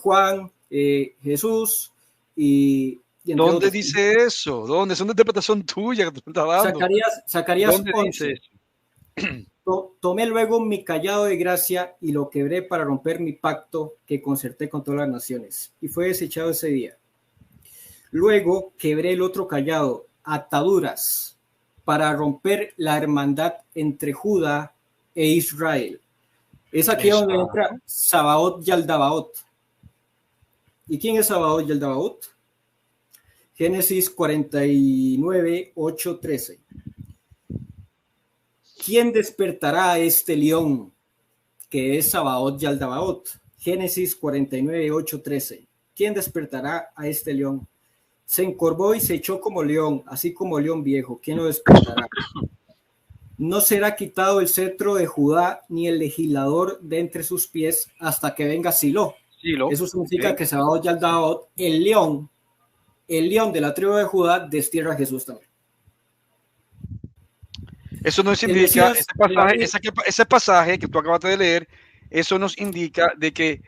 Speaker 4: Juan, Jesús y
Speaker 3: ¿Dónde dice eso? ¿Dónde? Es una interpretación tuya que tú estás dando.
Speaker 4: Zacarías 11. Tomé luego mi callado de gracia y lo quebré para romper mi pacto que concerté con todas las naciones. Y fue desechado ese día. Luego quebré el otro callado, ataduras, para romper la hermandad entre Judá e Israel. Es aquí donde entra Sabaoth y Aldabaoth. ¿Y quién es Sabaoth y Aldabaoth? Génesis 49, 8, 13. ¿Quién despertará a este león que es Sabaoth y Aldabaoth? Génesis 49, 8, 13. ¿Quién despertará a este león? Se encorvó y se echó como león, así como león viejo. ¿Quién lo despertará? No será quitado el cetro de Judá ni el legislador de entre sus pies hasta que venga Silo. Eso significa que Sabaoth y Aldabaoth, el león de la tribu de Judá, destierra a Jesús también.
Speaker 3: Eso nos indica, ese pasaje que tú acabas de leer, eso nos indica de que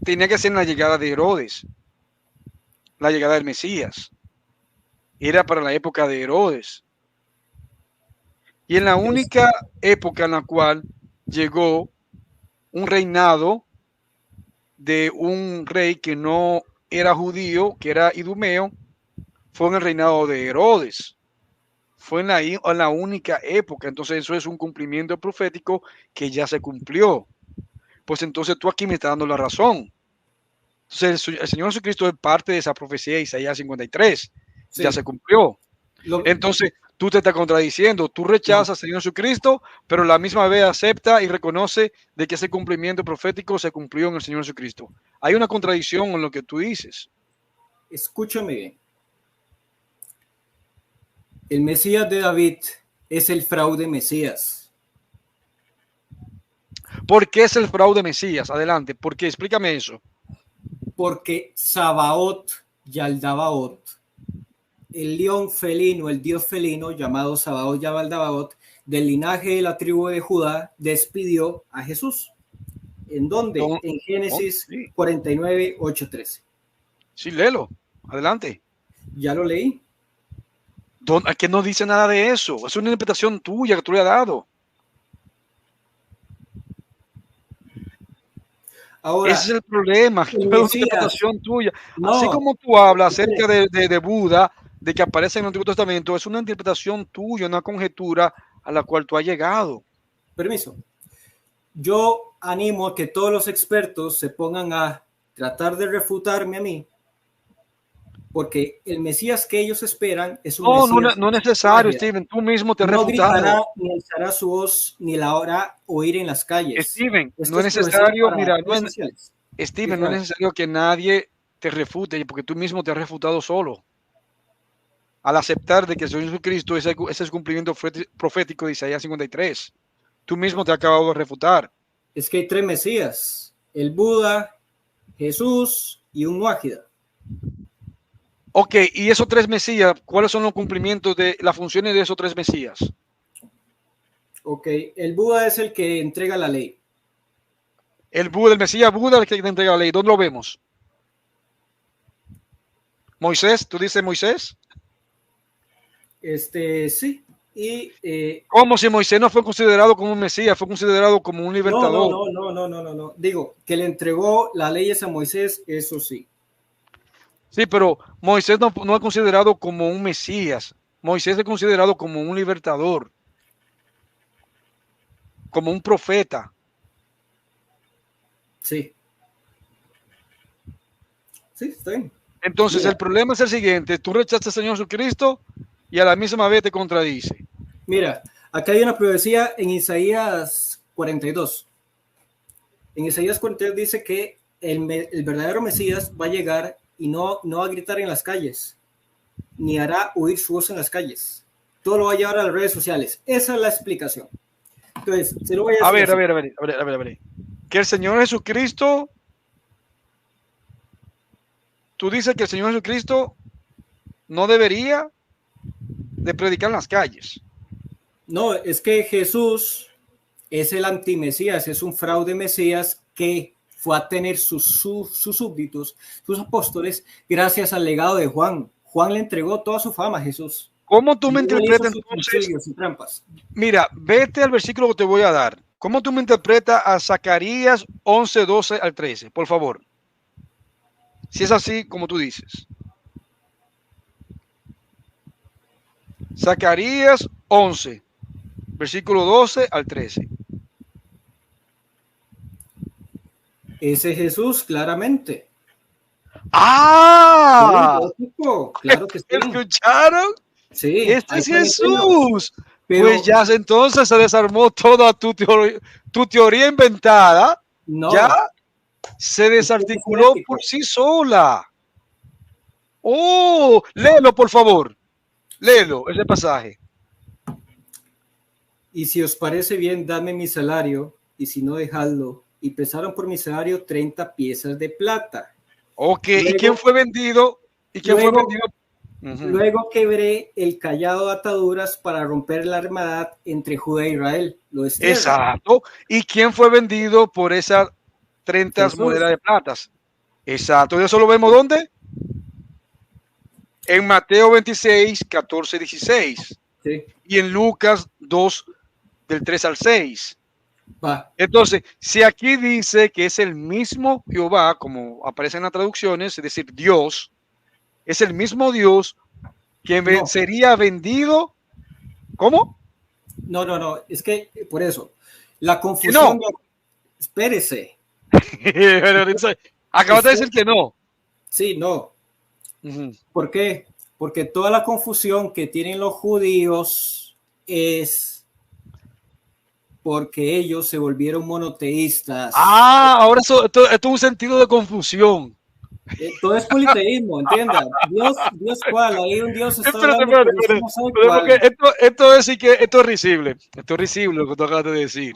Speaker 3: tenía que ser la llegada de Herodes, la llegada del Mesías. Era para la época de Herodes. Y en la única época en la cual llegó un reinado de un rey que no era judío, que era idumeo, fue en el reinado de Herodes. Fue en la única época. Entonces eso es un cumplimiento profético que ya se cumplió. Pues entonces tú aquí me estás dando la razón. Entonces el Señor Jesucristo es parte de esa profecía de Isaías 53. Sí. Ya se cumplió. Entonces tú te estás contradiciendo. Tú rechazas al Señor Jesucristo, pero la misma vez acepta y reconoce de que ese cumplimiento profético se cumplió en el Señor Jesucristo. Hay una contradicción en lo que tú dices.
Speaker 4: Escúchame bien. El Mesías de David es el fraude Mesías.
Speaker 3: ¿Por qué es el fraude Mesías? Adelante, ¿por qué? Explícame eso.
Speaker 4: Porque Sabaoth y Aldabaoth, el león felino, el dios felino llamado Sabaoth y Aldabaoth, del linaje de la tribu de Judá, despidió a Jesús. ¿En dónde? En Génesis 49, 8, 13.
Speaker 3: Sí, léelo. Adelante.
Speaker 4: Ya lo leí.
Speaker 3: Aquí no dice nada de eso. Es una interpretación tuya que tú le has dado.
Speaker 4: Ahora,
Speaker 3: Ese es el problema, que
Speaker 4: el
Speaker 3: es una
Speaker 4: Mesías,
Speaker 3: interpretación tuya. Así
Speaker 4: no,
Speaker 3: como tú hablas
Speaker 4: espere,
Speaker 3: acerca de Buda, de que aparece en el Antiguo Testamento, es una interpretación tuya, una conjetura a la cual tú has llegado.
Speaker 4: permiso. Yo animo a que todos los expertos se pongan a tratar de refutarme a mí, porque el Mesías que ellos esperan es un
Speaker 3: No,
Speaker 4: Mesías
Speaker 3: no es necesario,
Speaker 4: ágil.
Speaker 3: Steven. Tú mismo te has
Speaker 4: No gritará
Speaker 3: refutado.
Speaker 4: ni alzará su voz ni la hará oír en las calles.
Speaker 3: Steven,
Speaker 4: Esto
Speaker 3: no es
Speaker 4: es profecía
Speaker 3: necesario,
Speaker 4: para
Speaker 3: mira,
Speaker 4: redes sociales.
Speaker 3: Steven, no es
Speaker 4: Israel.
Speaker 3: necesario que nadie te refute, porque tú mismo te has refutado solo. Al aceptar de que el Señor Jesucristo es el cumplimiento profético de Isaías 53. Tú mismo te has acabado de refutar.
Speaker 4: Es que hay tres Mesías: el Buda, Jesús y un Nuágida.
Speaker 3: Ok, y esos tres Mesías, ¿cuáles son los cumplimientos de las funciones de esos tres Mesías?
Speaker 4: Ok, el Buda es el que entrega la ley.
Speaker 3: El Buda, el Mesías Buda, el que te entrega la ley. ¿Dónde lo vemos? Moisés, ¿tú dices Moisés?
Speaker 4: Sí. Y
Speaker 3: ¿Cómo si Moisés no fue considerado como un Mesías, fue considerado como un libertador?
Speaker 4: no. Digo, que le entregó las leyes a Moisés, eso sí.
Speaker 3: Sí, pero Moisés no es considerado como un Mesías. Moisés es considerado como un libertador, como un profeta.
Speaker 4: Sí. Sí, está bien.
Speaker 3: Entonces,
Speaker 4: Mira,
Speaker 3: el problema es el siguiente: tú rechazas al Señor Jesucristo y a la misma vez te contradice.
Speaker 4: mira, acá hay una profecía en Isaías 42. En Isaías 42 dice que el verdadero Mesías va a llegar y no va a gritar en las calles, ni hará oír su voz en las calles. Todo lo va a llevar a las redes sociales. Esa es la explicación. Entonces, se lo voy a
Speaker 3: A
Speaker 4: decir
Speaker 3: ver,
Speaker 4: así.
Speaker 3: a ver. Que el Señor Jesucristo, tú dices que el Señor Jesucristo no debería de predicar en las calles.
Speaker 4: No, es que Jesús es el antimesías, es un fraude mesías que fue a tener sus súbditos, sus apóstoles, gracias al legado de Juan. Juan le entregó toda su fama a Jesús.
Speaker 3: ¿Cómo tú me
Speaker 4: Y él hizo
Speaker 3: interpretas
Speaker 4: sus
Speaker 3: entonces?
Speaker 4: concilios y trampas.
Speaker 3: Mira, vete al versículo que te voy a dar. ¿Cómo tú me interpretas a Zacarías 11, 12 al 13? Por favor. Si es así como tú dices. Zacarías 11, versículo 12 al 13.
Speaker 4: Ese Jesús, claramente.
Speaker 3: ¡Ah!
Speaker 4: Claro que sí.
Speaker 3: ¿Escucharon?
Speaker 4: Sí,
Speaker 3: Este
Speaker 4: ahí
Speaker 3: es
Speaker 4: está metiendo.
Speaker 3: Jesús.
Speaker 4: Pero
Speaker 3: Pues ya entonces se desarmó toda tu teoría inventada. Ya
Speaker 4: no,
Speaker 3: se
Speaker 4: es que es
Speaker 3: desarticuló por
Speaker 4: herético.
Speaker 3: sí sola. Oh, léelo, por favor. Léelo, ese pasaje.
Speaker 4: Y si os parece bien, dame mi salario, y si no, dejadlo. Y pesaron por mi salario 30 piezas de plata.
Speaker 3: Ok,
Speaker 4: Luego,
Speaker 3: ¿y quién fue vendido? ¿Y quién fue
Speaker 4: luego,
Speaker 3: vendido? Uh-huh.
Speaker 4: luego quebré el callado de ataduras para romper la hermandad entre Judá e Israel. Lo destierro.
Speaker 3: Exacto. ¿Y quién fue vendido por esas 30 monedas
Speaker 4: Jesús.
Speaker 3: de platas? Exacto. ¿Y eso lo vemos dónde? En Mateo 26, 14, 16.
Speaker 4: Sí,
Speaker 3: Y en Lucas 2, del 3 al 6.
Speaker 4: va.
Speaker 3: Entonces, si aquí dice que es el mismo Jehová, como aparece en las traducciones, es decir, Dios, es el mismo Dios que
Speaker 4: No,
Speaker 3: sería vendido. ¿Cómo?
Speaker 4: no. Es que por eso, la
Speaker 3: Que no.
Speaker 4: confusión. Espérese.
Speaker 3: Acabas de decir que no.
Speaker 4: Sí, no.
Speaker 3: Uh-huh.
Speaker 4: ¿Por qué? Porque toda la confusión que tienen los judíos es porque ellos se volvieron monoteístas.
Speaker 3: Ahora esto es un sentido de confusión.
Speaker 4: Todo es politeísmo, entienda. Dios cuál, ahí un Dios está
Speaker 3: Espérate,
Speaker 4: hablando, pero usted no sabe cuál.
Speaker 3: porque esto es sí que esto es risible. Esto es risible lo que tú acabas de decir.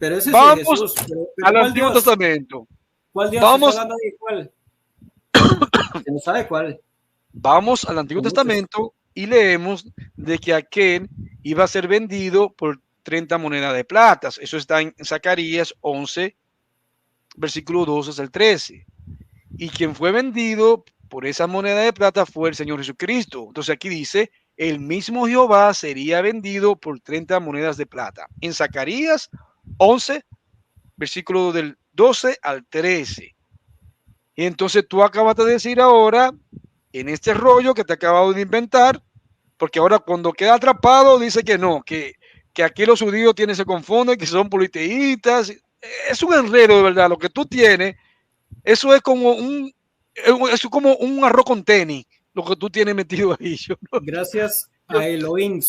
Speaker 4: Pero ese sí es
Speaker 3: Vamos
Speaker 4: Jesús. Pero
Speaker 3: al
Speaker 4: ¿cuál
Speaker 3: Antiguo
Speaker 4: Dios?
Speaker 3: Testamento.
Speaker 4: ¿Cuál Dios está
Speaker 3: Vamos,
Speaker 4: hablando de cuál? Usted no sabe cuál.
Speaker 3: vamos al Antiguo
Speaker 4: Son muchos.
Speaker 3: Testamento y leemos de que aquel iba a ser vendido por 30 monedas de plata. Eso está en Zacarías 11, versículo 12 al 13. Y quien fue vendido por esa moneda de plata fue el Señor Jesucristo. Entonces aquí dice, el mismo Jehová sería vendido por 30 monedas de plata. En Zacarías 11, versículo del 12 al 13. Y entonces tú acabas de decir ahora, en este rollo que te acabo de inventar, porque ahora cuando queda atrapado dice que no, que aquí los judíos se confunden, que son politeístas. Es un enredo de verdad. Lo que tú tienes, eso es como un arroz con tenis, lo que tú tienes metido ahí.
Speaker 4: Gracias a Elohim.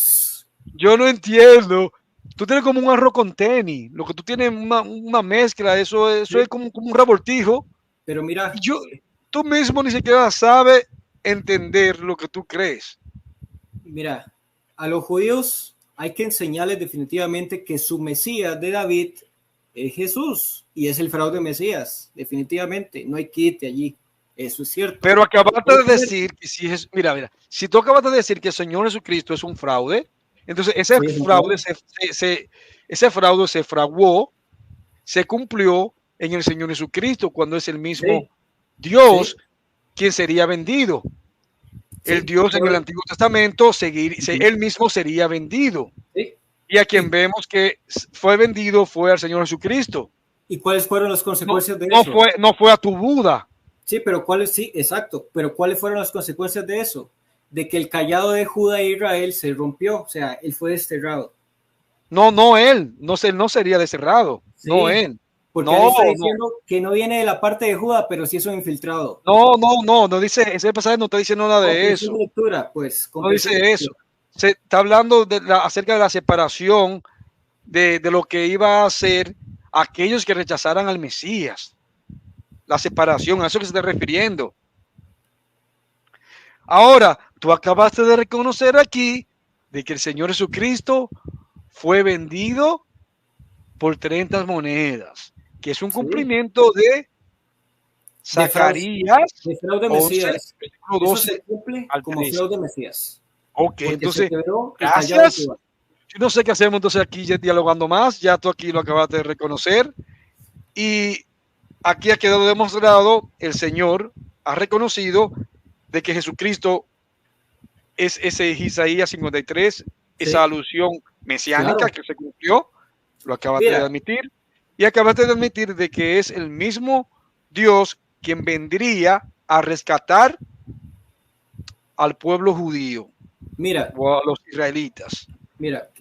Speaker 3: Yo no entiendo. Tú tienes como un arroz con tenis, lo que tú tienes una mezcla, eso
Speaker 4: Sí.
Speaker 3: es como un revoltijo.
Speaker 4: Pero mira,
Speaker 3: Tú mismo ni siquiera sabes entender lo que tú crees.
Speaker 4: mira, a los judíos hay que enseñarles definitivamente que su Mesías de David es Jesús y es el fraude Mesías, definitivamente, no hay quite allí, eso es cierto.
Speaker 3: Pero acabaste de decir que si es, mira, si tú acabas de decir que el Señor Jesucristo es un fraude, entonces ese fraude se fraguó, se cumplió en el Señor Jesucristo cuando es el mismo Dios quien sería vendido. El Dios en el Antiguo Testamento, él mismo sería vendido. Y a quien vemos que fue vendido fue al Señor Jesucristo.
Speaker 4: ¿Y cuáles fueron las consecuencias de eso?
Speaker 3: No fue a tu Buda.
Speaker 4: Sí, pero exacto. Pero ¿cuáles fueron las consecuencias de eso? De que el callado de Judá e Israel se rompió, o sea, él fue desterrado.
Speaker 3: No él, no sería desterrado, sí, no él.
Speaker 4: Porque él está diciendo que no viene de la parte de Judá, pero sí es un infiltrado.
Speaker 3: No dice, ese pasaje no está diciendo nada de eso.
Speaker 4: Lectura, pues,
Speaker 3: no dice eso. Se está hablando acerca de la separación de lo que iba a hacer aquellos que rechazaran al Mesías. La separación, a eso que se está refiriendo. Ahora, tú acabaste de reconocer aquí de que el Señor Jesucristo fue vendido por 30 monedas, que es un cumplimiento de Zacarías.
Speaker 4: De fraude Mesías. Eso se cumple como fraude Mesías.
Speaker 3: Ok, entonces, gracias. Yo no sé qué hacemos entonces aquí ya dialogando más, ya tú aquí lo acabaste de reconocer. Y aquí ha quedado demostrado, el Señor ha reconocido de que Jesucristo es ese Isaías 53, esa alusión mesiánica que se cumplió, lo acabaste de admitir, y acabaste de admitir de que es el mismo Dios quien vendría a rescatar al pueblo judío, o a los israelitas.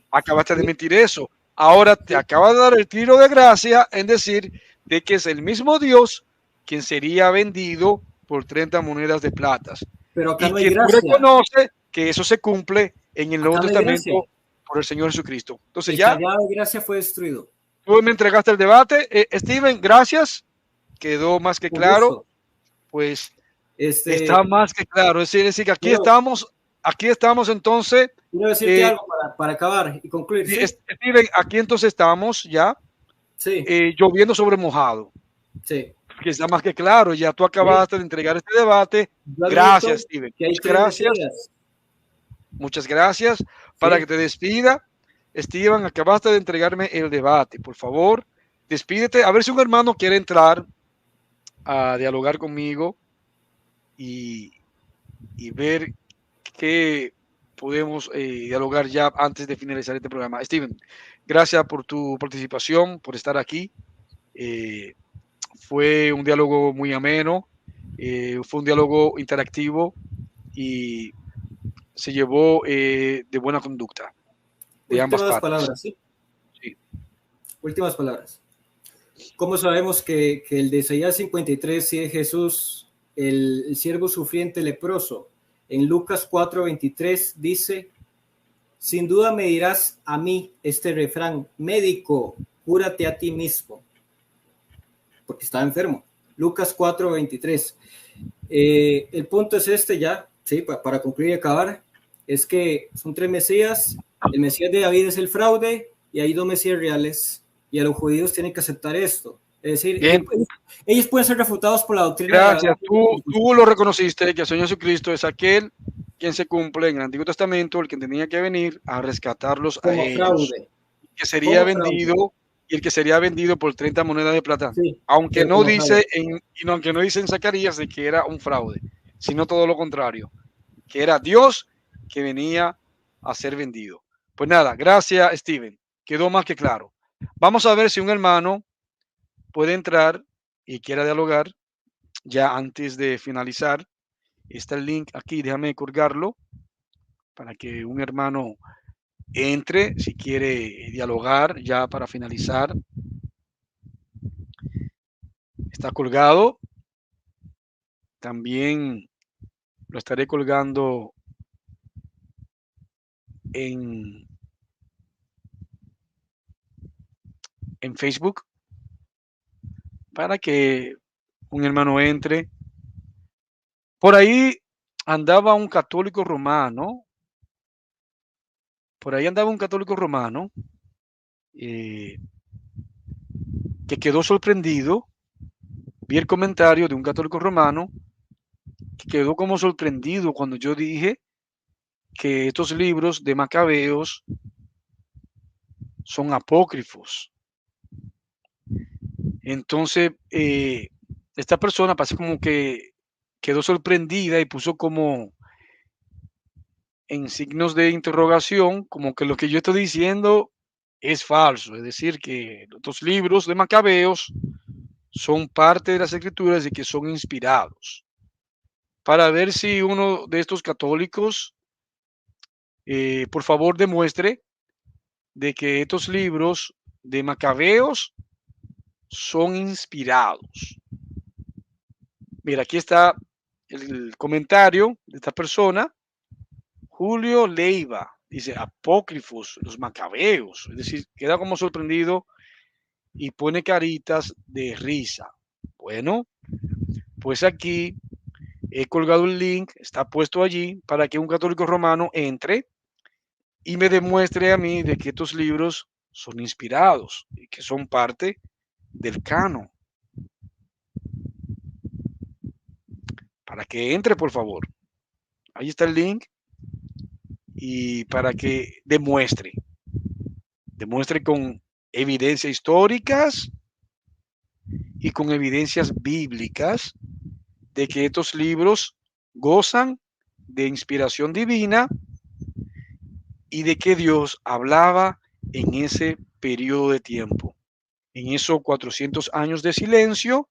Speaker 3: Acabaste de admitir eso. Ahora te acaba de dar el tiro de gracia en decir de que es el mismo Dios quien sería vendido por 30 monedas de plata.
Speaker 4: Pero acá no hay
Speaker 3: quien
Speaker 4: gracia.
Speaker 3: Reconoce que eso se cumple en el Nuevo Testamento por el Señor Jesucristo. Entonces ya.
Speaker 4: El callado de gracia fue destruido.
Speaker 3: Tú me entregaste el debate. Steven, gracias. Quedó más que claro. Pues está más que claro. Es decir que aquí estamos entonces.
Speaker 4: Quiero decirte algo para acabar y concluir. ¿Sí?
Speaker 3: Steven, aquí entonces estamos ya lloviendo sobre mojado.
Speaker 4: Sí.
Speaker 3: Que está más que claro. Ya tú acabaste de entregar este debate. Gracias, Steven. Muchas gracias. Muchas gracias. Para que te despida, Steven, acabaste de entregarme el debate. Por favor, despídete. A ver si un hermano quiere entrar a dialogar conmigo y ver qué podemos dialogar ya antes de finalizar este programa. Steven, gracias por tu participación, por estar aquí. Fue un diálogo muy ameno, fue un diálogo interactivo y se llevó de buena conducta de ambas partes.
Speaker 4: Palabras, ¿sí? Sí. Últimas palabras. ¿Cómo sabemos que el de Isaías 53 sí es Jesús, el siervo sufriente leproso? En Lucas 4:23 dice: sin duda me dirás a mí este refrán: médico, cúrate a ti mismo, porque estaba enfermo. Lucas 4:23. El punto es este ya, ¿sí? Para concluir y acabar, es que son tres Mesías. El Mesías de David es el fraude y hay dos Mesías reales, y a los judíos tienen que aceptar esto. Es decir, ellos pueden ser refutados por la doctrina.
Speaker 3: Gracias, tú lo reconociste, que el Señor Jesucristo es aquel quien se cumple en el Antiguo Testamento, el que tenía que venir a rescatarlos a ellos. Fraude. Que sería vendido fraude. Y el que sería vendido por 30 monedas de plata. Sí, aunque no dice aunque no dice en Zacarías de que era un fraude, sino todo lo contrario, que era Dios que venía a ser vendido. Pues nada, gracias, Steven. Quedó más que claro. Vamos a ver si un hermano puede entrar y quiera dialogar, ya antes de finalizar, está el link aquí, déjame colgarlo para que un hermano entre si quiere dialogar ya para finalizar. Está colgado. También lo estaré colgando en Facebook para que un hermano entre. Por ahí andaba un católico romano. Por ahí andaba un católico romano que quedó sorprendido. Vi el comentario de un católico romano que quedó como sorprendido cuando yo dije que estos libros de Macabeos son apócrifos. Entonces, esta persona parece como que quedó sorprendida y puso como en signos de interrogación, como que lo que yo estoy diciendo es falso. Es decir, que estos libros de Macabeos son parte de las escrituras y que son inspirados. Para ver si uno de estos católicos, por favor, demuestre de que estos libros de Macabeos son inspirados. Mira, aquí está el comentario de esta persona, Julio Leiva, dice apócrifos, los Macabeos, es decir, queda como sorprendido y pone caritas de risa. Bueno, pues aquí he colgado el link, está puesto allí para que un católico romano entre y me demuestre a mí de que estos libros son inspirados y que son parte del canon. Para que entre, por favor. Ahí está el link. Y para que demuestre con evidencias históricas y con evidencias bíblicas de que estos libros gozan de inspiración divina y de que Dios hablaba en ese periodo de tiempo, en esos 400 años de silencio,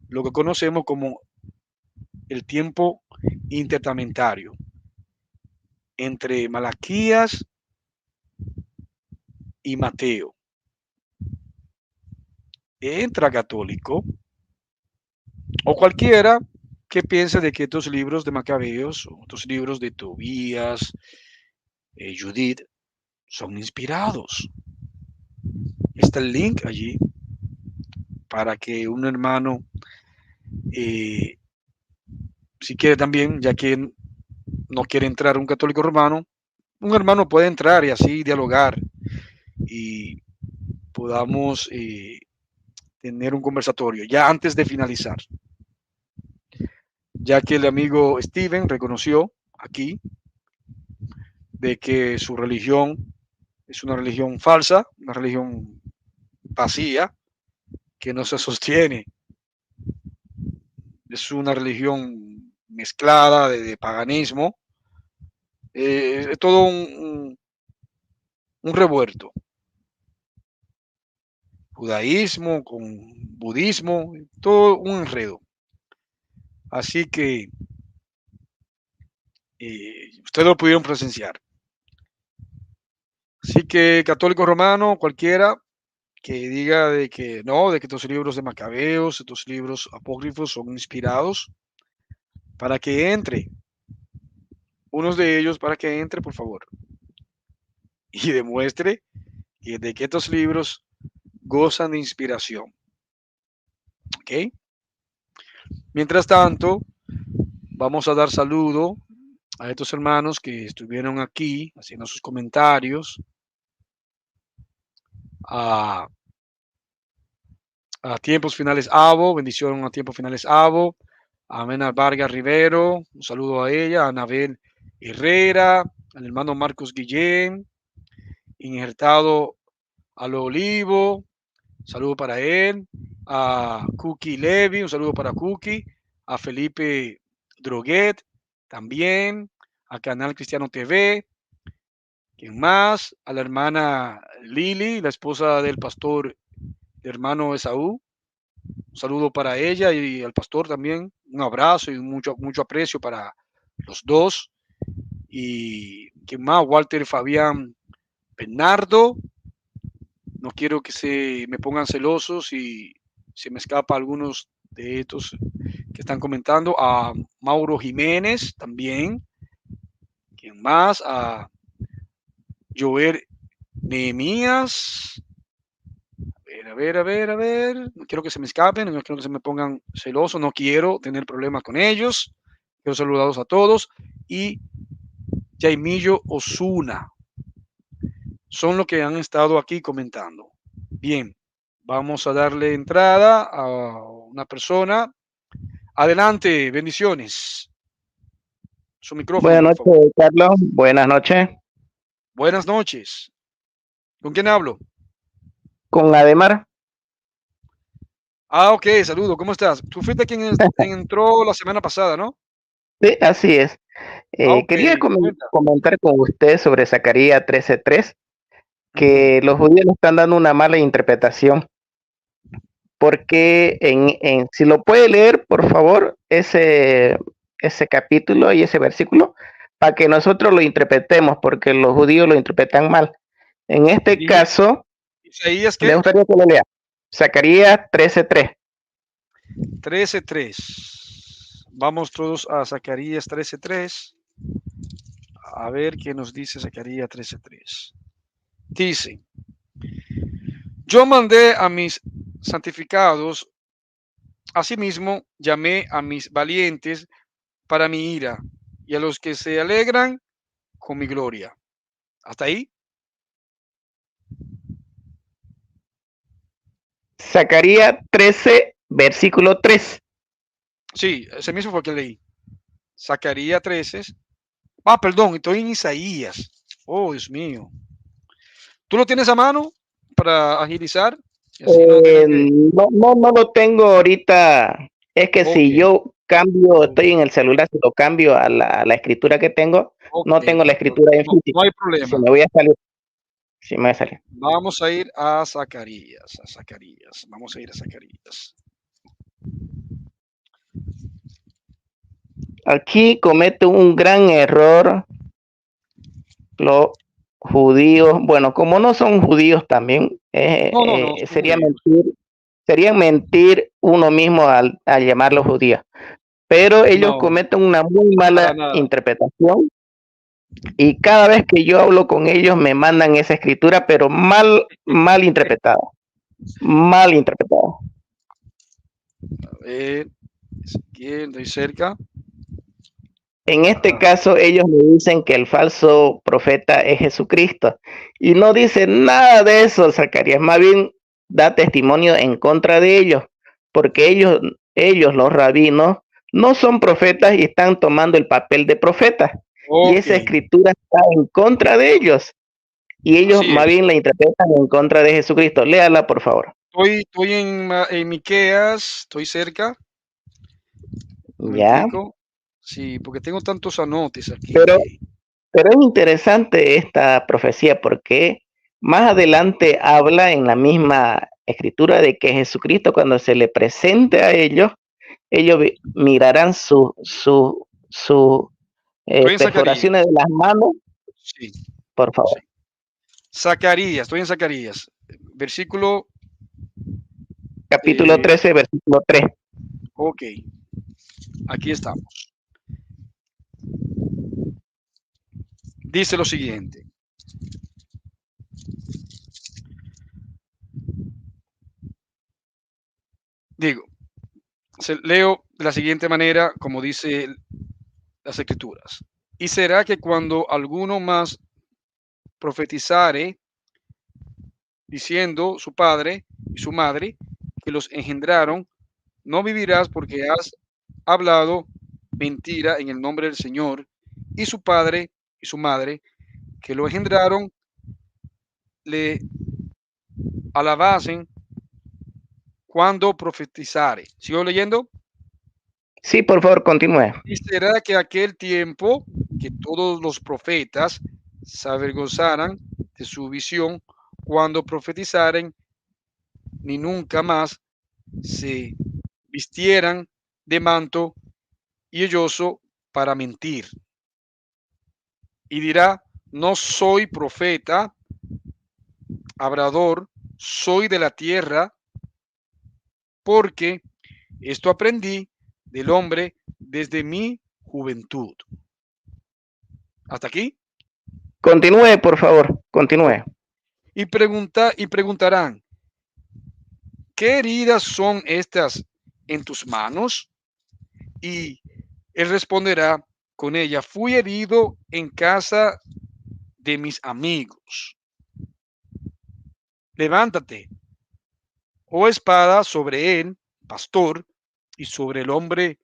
Speaker 3: lo que conocemos como el tiempo intertestamentario, entre Malaquías y Mateo. Entra católico o cualquiera que piense de que estos libros de Macabeos o estos libros de Tobías, Judith, son inspirados. Está el link allí para que un hermano, si quiere también, ya que no quiere entrar un católico romano, un hermano puede entrar y así dialogar y podamos tener un conversatorio ya antes de finalizar, ya que el amigo Steven reconoció aquí de que su religión es una religión falsa, una religión vacía, que no se sostiene. Es una religión mezclada de paganismo. Es todo un revuelto. Judaísmo con budismo, todo un enredo. Así que ustedes lo pudieron presenciar. Así que católico romano, cualquiera que diga de que no, de que estos libros de Macabeos, estos libros apócrifos son inspirados, para que entre, unos de ellos para que entre, por favor, y demuestre de que estos libros gozan de inspiración. ¿Ok? Mientras tanto, vamos a dar saludo a estos hermanos que estuvieron aquí haciendo sus comentarios. A Tiempos Finales Avo, bendición a Tiempos Finales Avo, a Mena Vargas Rivero, un saludo a ella, a Anabel Herrera, al hermano Marcos Guillén, injertado a Lo Olivo, saludo para él, a Cookie Levy, un saludo para Cookie, a Felipe Droguet, también, a Canal Cristiano TV, ¿quién más? A la hermana Lili, la esposa del pastor hermano Esaú, Un saludo para ella y al pastor también. Un abrazo y mucho aprecio para los dos. Y ¿quién más? Walter, Fabián, Bernardo. No quiero que se me pongan celosos y se me escapa algunos de estos que están comentando. A Mauro Jiménez también. ¿Quién más? A Joel Nehemías. A ver. No quiero que se me escapen, no quiero que se me pongan celosos, no quiero tener problemas con ellos. Quiero saludados a todos. Y Jaimillo Osuna. Son los que han estado aquí comentando. Bien, vamos a darle entrada a una persona. Adelante, bendiciones. Su micrófono,
Speaker 5: Buenas
Speaker 3: por favor.
Speaker 5: noches, Carlos. Buenas noches.
Speaker 3: Buenas noches. ¿Con quién hablo?
Speaker 5: Con Ademar.
Speaker 3: Ah, ok, saludo. ¿Cómo estás? Tú fuiste quien entró la semana pasada, ¿no?
Speaker 5: Sí, así es.
Speaker 3: Ok,
Speaker 5: Quería
Speaker 3: cuenta.
Speaker 5: comentar con usted sobre Zacarías 13:3, que los judíos le están dando una mala interpretación, porque si lo puede leer, por favor, ese capítulo y ese versículo, para que nosotros lo interpretemos, porque los judíos lo interpretan mal. En este
Speaker 3: ¿Y
Speaker 5: caso,
Speaker 3: Isaías
Speaker 5: me
Speaker 3: qué?
Speaker 5: gustaría que lo lea. Zacarías 13:3.
Speaker 3: 13:3. Vamos todos a Zacarías 13:3. A ver qué nos dice Zacarías 13:3. Dice, yo mandé a mis santificados, asimismo llamé a mis valientes para mi ira y a los que se alegran con mi gloria. ¿Hasta ahí?
Speaker 5: Zacarías 13, versículo 3.
Speaker 3: Sí, ese mismo fue el que leí. Zacarías 13. Ah, perdón, estoy en Isaías. Oh, Dios mío. ¿Tú lo tienes a mano para agilizar? Y así no tener que...
Speaker 5: No lo tengo ahorita. Es que
Speaker 3: Ok,
Speaker 5: si yo cambio, estoy
Speaker 3: ok,
Speaker 5: en el celular, si lo cambio a la escritura que tengo,
Speaker 3: ok,
Speaker 5: no tengo la escritura en
Speaker 3: no, no
Speaker 5: físico.
Speaker 3: hay
Speaker 5: Si
Speaker 3: problema.
Speaker 5: me voy a salir, si me voy a salir.
Speaker 3: Vamos a ir a Zacarías, Vamos a ir a Zacarías.
Speaker 5: Aquí comete un gran error los judíos. Bueno, como no son judíos también,
Speaker 3: No, son judíos.
Speaker 5: sería mentir uno mismo al llamarlos judíos. Pero ellos
Speaker 3: No,
Speaker 5: cometen una muy
Speaker 3: para
Speaker 5: mala
Speaker 3: nada.
Speaker 5: interpretación. Y cada vez que yo hablo con ellos me mandan esa escritura, pero mal interpretada. Mal interpretada.
Speaker 3: A ver, Ezequiel, estoy cerca.
Speaker 5: En este caso, ellos me dicen que el falso profeta es Jesucristo. Y no dice nada de eso, Zacarías. Más bien da testimonio en contra de ellos. Porque ellos, los rabinos, no son profetas y están tomando el papel de profetas. Y
Speaker 3: Ok,
Speaker 5: esa escritura está en contra de ellos. Y ellos
Speaker 3: así
Speaker 5: más
Speaker 3: es.
Speaker 5: bien la interpretan en contra de Jesucristo. Léala, por favor.
Speaker 3: Estoy en Miqueas, estoy cerca. Un
Speaker 5: Ya.
Speaker 3: momentico. Sí, porque tengo tantos anotes aquí
Speaker 5: Pero,
Speaker 3: que...
Speaker 5: pero es interesante esta profecía porque más adelante habla en la misma escritura de que Jesucristo, cuando se le presente a ellos mirarán sus
Speaker 3: Estoy en Zacarías.
Speaker 5: perforaciones de las manos,
Speaker 3: Sí,
Speaker 5: por
Speaker 3: sí.
Speaker 5: favor.
Speaker 3: Zacarías, estoy en Zacarías. Versículo...
Speaker 5: Capítulo 13, versículo 3.
Speaker 3: Ok, aquí estamos. Dice lo siguiente. Digo, leo de la siguiente manera, como dice las escrituras. Y será que cuando alguno más profetizare, diciendo su padre y su madre, que los engendraron, no vivirás porque has hablado mentira en el nombre del Señor, y su padre y su madre, que lo engendraron, le alabasen cuando profetizare. ¿Sigo leyendo?
Speaker 5: Sí, por favor, continúe.
Speaker 3: Y será que aquel tiempo que todos los profetas se avergonzaran de su visión cuando profetizaren, ni nunca más se vistieran de manto y velloso para mentir. Y dirá, no soy profeta, hablador, soy de la tierra, porque esto aprendí del hombre desde mi juventud. ¿Hasta aquí?
Speaker 5: Continúe, por favor, continúe.
Speaker 3: Y preguntarán, ¿qué heridas son estas en tus manos? Y él responderá con ella, fui herido en casa de mis amigos. Levántate, oh espada, sobre él, pastor, y sobre el hombre,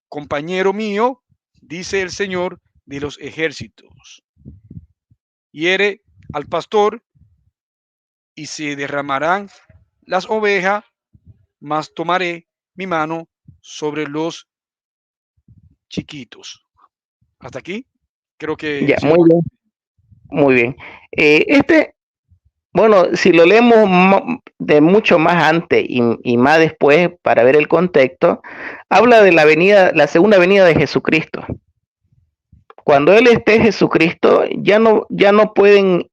Speaker 3: compañero mío, dice el Señor de los ejércitos. Hiere al pastor y se derramarán las ovejas, mas tomaré mi mano sobre los chiquitos. Hasta aquí. Creo que
Speaker 5: Ya,
Speaker 3: sí.
Speaker 5: muy bien, muy bien. Bueno, si lo leemos de mucho más antes y más después para ver el contexto, habla de la segunda venida de Jesucristo. Cuando Él esté Jesucristo, ya no pueden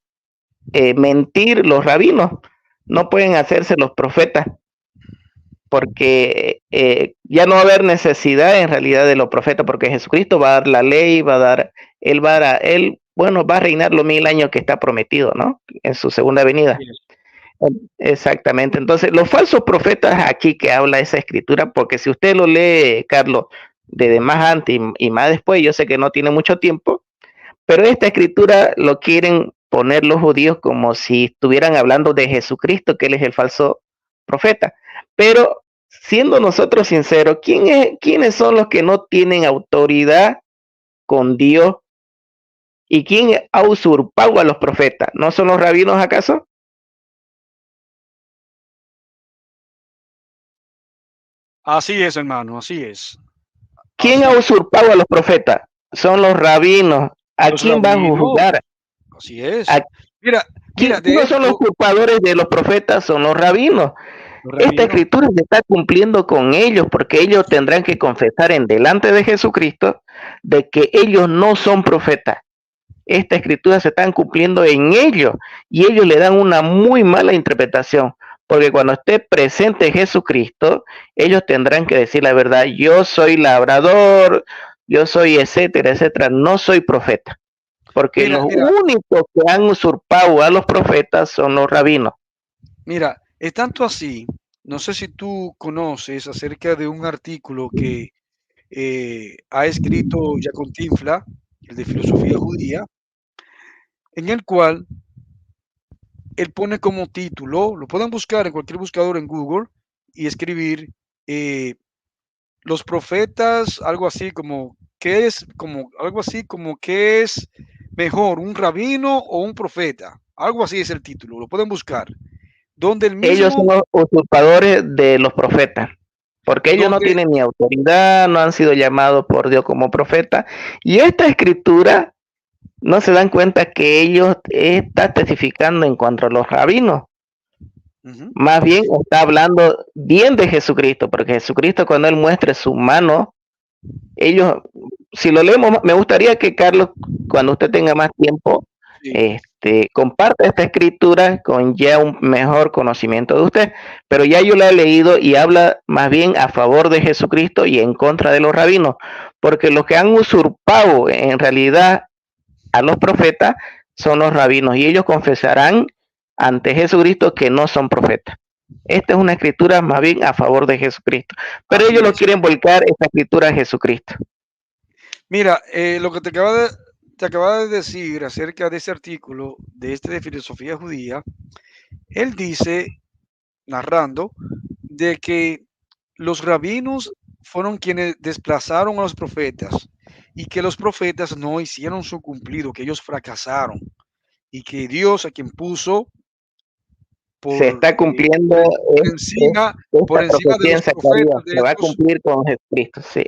Speaker 5: mentir los rabinos, no pueden hacerse los profetas, porque ya no va a haber necesidad en realidad de los profetas, porque Jesucristo va a dar la ley, Él va a reinar los 1000 años que está prometido, ¿no? En su segunda venida. Exactamente. Entonces, los falsos profetas aquí que habla esa escritura, porque si usted lo lee, Carlos, desde más antes y más después, yo sé que no tiene mucho tiempo, pero esta escritura lo quieren poner los judíos como si estuvieran hablando de Jesucristo, que Él es el falso profeta. Pero siendo nosotros sinceros, ¿quiénes son los que no tienen autoridad con Dios? ¿Y quién ha usurpado a los profetas? ¿No son los rabinos acaso?
Speaker 3: Así es, hermano, así es.
Speaker 5: ¿Quién ha usurpado a los profetas? Son los rabinos. ¿A quién va a juzgar?
Speaker 3: Así es.
Speaker 5: Mira, ¿quiénes son los usurpadores de los profetas? Son los rabinos. Esta escritura se está cumpliendo con ellos, porque ellos tendrán que confesar en delante de Jesucristo de que ellos no son profetas. Esta escritura se está cumpliendo en ellos y ellos le dan una muy mala interpretación, porque cuando esté presente Jesucristo, ellos tendrán que decir la verdad. Yo soy labrador, yo soy etcétera, etcétera, no soy profeta, porque los únicos que han usurpado a los profetas son los rabinos.
Speaker 3: Mira, es tanto así, no sé si tú conoces acerca de un artículo que ha escrito Jacob Tinfla, el de filosofía judía, en el cual él pone como título, lo pueden buscar en cualquier buscador en Google y escribir los profetas, algo así como ¿qué es mejor, un rabino o un profeta? Algo así es el título, lo pueden buscar. Donde
Speaker 5: ellos son los usurpadores de los profetas, porque ellos no tienen ni autoridad, no han sido llamados por Dios como profeta, y esta escritura no se dan cuenta que ellos están testificando en cuanto a los rabinos. Más bien está hablando bien de Jesucristo, porque Jesucristo, cuando Él muestre su mano, ellos, si lo leemos, me gustaría que Carlos, cuando usted tenga más tiempo, comparta esta escritura con ya un mejor conocimiento de usted, pero ya yo la he leído y habla más bien a favor de Jesucristo y en contra de los rabinos, porque los que han usurpado en realidad a los profetas son los rabinos, y ellos confesarán ante Jesucristo que no son profetas. Esta es una escritura más bien a favor de Jesucristo, pero ellos lo quieren volcar esta escritura a Jesucristo.
Speaker 3: Mira, lo que te acaba de decir acerca de ese artículo de filosofía judía, él dice, narrando, de que los rabinos fueron quienes desplazaron a los profetas y que los profetas no hicieron su cumplido, que ellos fracasaron y que Dios, a quien puso
Speaker 5: se está cumpliendo
Speaker 3: por encima de los profetas,
Speaker 5: se va a cumplir con Jesucristo, sí.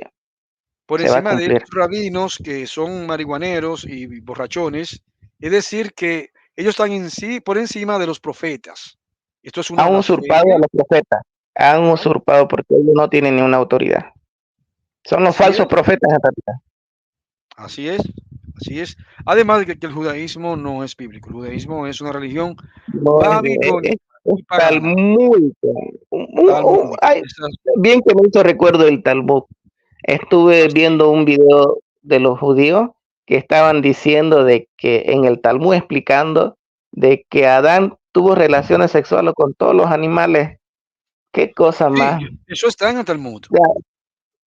Speaker 3: Por encima de estos rabinos que son marihuaneros y borrachones, es decir, que ellos están por encima de los profetas. Esto es una
Speaker 5: han usurpado a los profetas. han usurpado porque ellos no tienen ni una autoridad. Son los
Speaker 3: Así
Speaker 5: falsos
Speaker 3: es.
Speaker 5: profetas en realidad.
Speaker 3: Así es, así es. Además de que el judaísmo no es bíblico. El judaísmo es una religión
Speaker 5: No,
Speaker 3: babilónica y pagana.
Speaker 5: talmúdico.
Speaker 3: Talmúdica.
Speaker 5: Bien que me hizo recuerdo del Talmud. Estuve viendo un video de los judíos que estaban diciendo de que en el Talmud explicando de que Adán tuvo relaciones sexuales con todos los animales. Qué cosa
Speaker 3: Sí,
Speaker 5: más.
Speaker 3: eso está en el Talmud.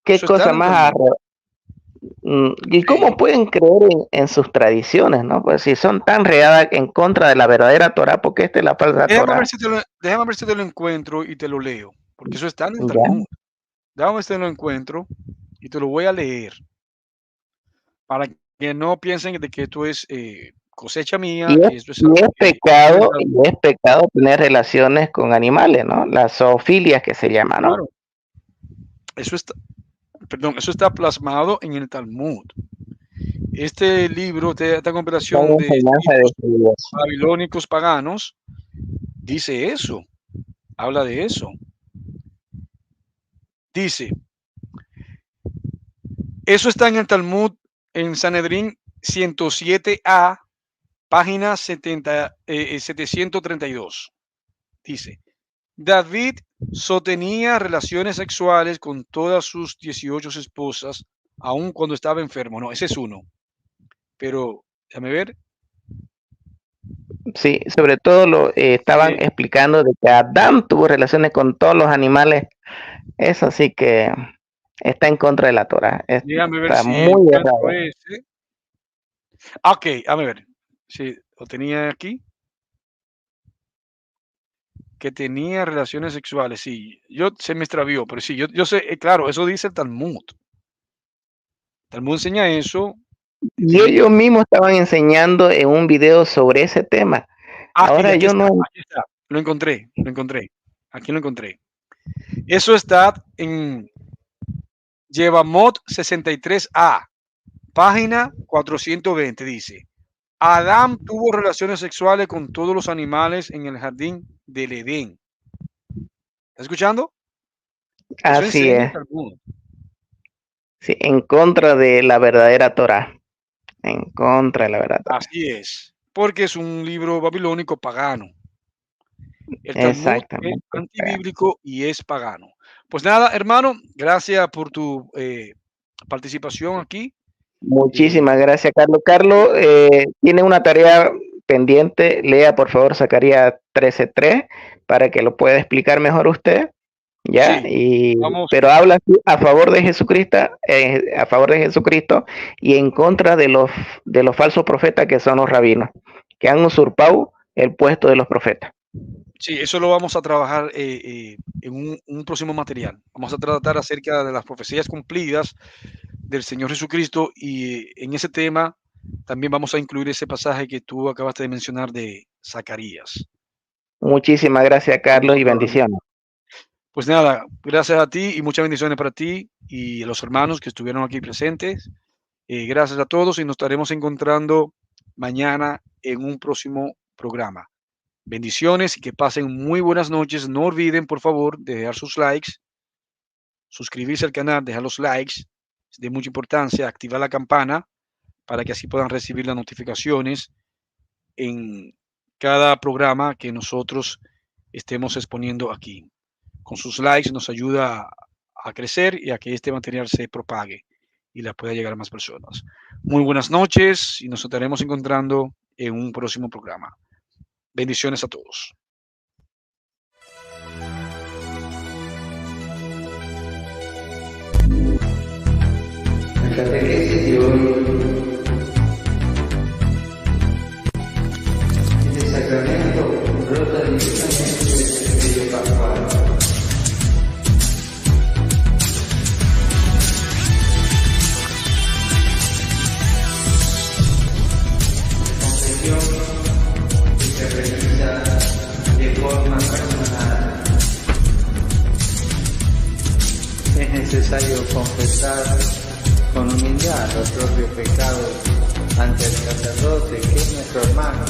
Speaker 5: Qué
Speaker 3: Eso está
Speaker 5: cosa
Speaker 3: en el
Speaker 5: más. ¿Y cómo
Speaker 3: Sí.
Speaker 5: pueden creer en sus tradiciones, no? Pues si son tan readas en contra de la verdadera Torah, porque esta es la falsa
Speaker 3: Déjame
Speaker 5: Torah.
Speaker 3: ver si te lo encuentro y te lo leo, porque eso está en el
Speaker 5: Ya.
Speaker 3: Talmud. Déjame ver si te lo encuentro y te lo voy a leer para que no piensen de que esto es cosecha mía.
Speaker 5: Y
Speaker 3: Esto es
Speaker 5: es
Speaker 3: algo que
Speaker 5: pecado, y es pecado tener relaciones con animales, ¿no? Las zoofilias que se llama, ¿no?
Speaker 3: claro, eso está plasmado en el Talmud. Este libro, esta compilación
Speaker 5: Son
Speaker 3: de
Speaker 5: enseñanza de
Speaker 3: escritos
Speaker 5: Dios.
Speaker 3: babilónicos paganos, dice eso, habla de eso. Dice, eso está en el Talmud, en Sanedrín 107a, página 732. Dice, David sostenía relaciones sexuales con todas sus 18 esposas, aun cuando estaba enfermo. No, ese es uno. Pero, déjame ver.
Speaker 5: Sí, sobre todo estaban explicando de que Adán tuvo relaciones con todos los animales. Eso sí que está en contra de la Torah.
Speaker 3: Déjame ver
Speaker 5: Está
Speaker 3: si
Speaker 5: muy errado.
Speaker 3: ese. Ok, déjame ver. Sí, lo tenía aquí. Que tenía relaciones sexuales. Sí, se me extravió, pero sí, yo sé, claro, eso dice el Talmud. El Talmud enseña eso.
Speaker 5: Y ellos mismos estaban enseñando en un video sobre ese tema. Ahora
Speaker 3: aquí
Speaker 5: yo
Speaker 3: está,
Speaker 5: no.
Speaker 3: Aquí está. Lo encontré. Aquí lo encontré. Eso está en Yevamot 63a, página 420. Dice: Adán tuvo relaciones sexuales con todos los animales en el jardín del Edén. ¿Estás escuchando?
Speaker 5: Así es. Sí, en contra de la verdadera Torah. En contra de la verdadera Torah.
Speaker 3: Así es. Porque es un libro babilónico pagano. El Talmud es antibíblico y es pagano. Pues nada, hermano, gracias por tu participación aquí.
Speaker 5: Muchísimas gracias, Carlos. Carlos tiene una tarea pendiente. Lea, por favor, Zacarías 13:3 para que lo pueda explicar mejor usted. ¿Ya?
Speaker 3: Sí,
Speaker 5: pero habla a favor de Jesucristo, y en contra de los falsos profetas que son los rabinos, que han usurpado el puesto de los profetas.
Speaker 3: Sí, eso lo vamos a trabajar en un próximo material. Vamos a tratar acerca de las profecías cumplidas del Señor Jesucristo, y en ese tema también vamos a incluir ese pasaje que tú acabaste de mencionar de Zacarías.
Speaker 5: Muchísimas gracias, Carlos, y bendiciones.
Speaker 3: Pues nada, gracias a ti y muchas bendiciones para ti y a los hermanos que estuvieron aquí presentes. Gracias a todos y nos estaremos encontrando mañana en un próximo programa. Bendiciones y que pasen muy buenas noches. No olviden, por favor, de dejar sus likes, suscribirse al canal, dejar los likes. Es de mucha importancia. Activar la campana para que así puedan recibir las notificaciones en cada programa que nosotros estemos exponiendo aquí. Con sus likes nos ayuda a crecer y a que este material se propague y la pueda llegar a más personas. Muy buenas noches y nos estaremos encontrando en un próximo programa. Bendiciones a todos.
Speaker 2: La catequesis de hoy en el sacramento brota directamente del sello pascual. Que se realiza de forma personal. Es necesario confesar con humildad los propios pecados ante el sacerdote, que es nuestro hermano,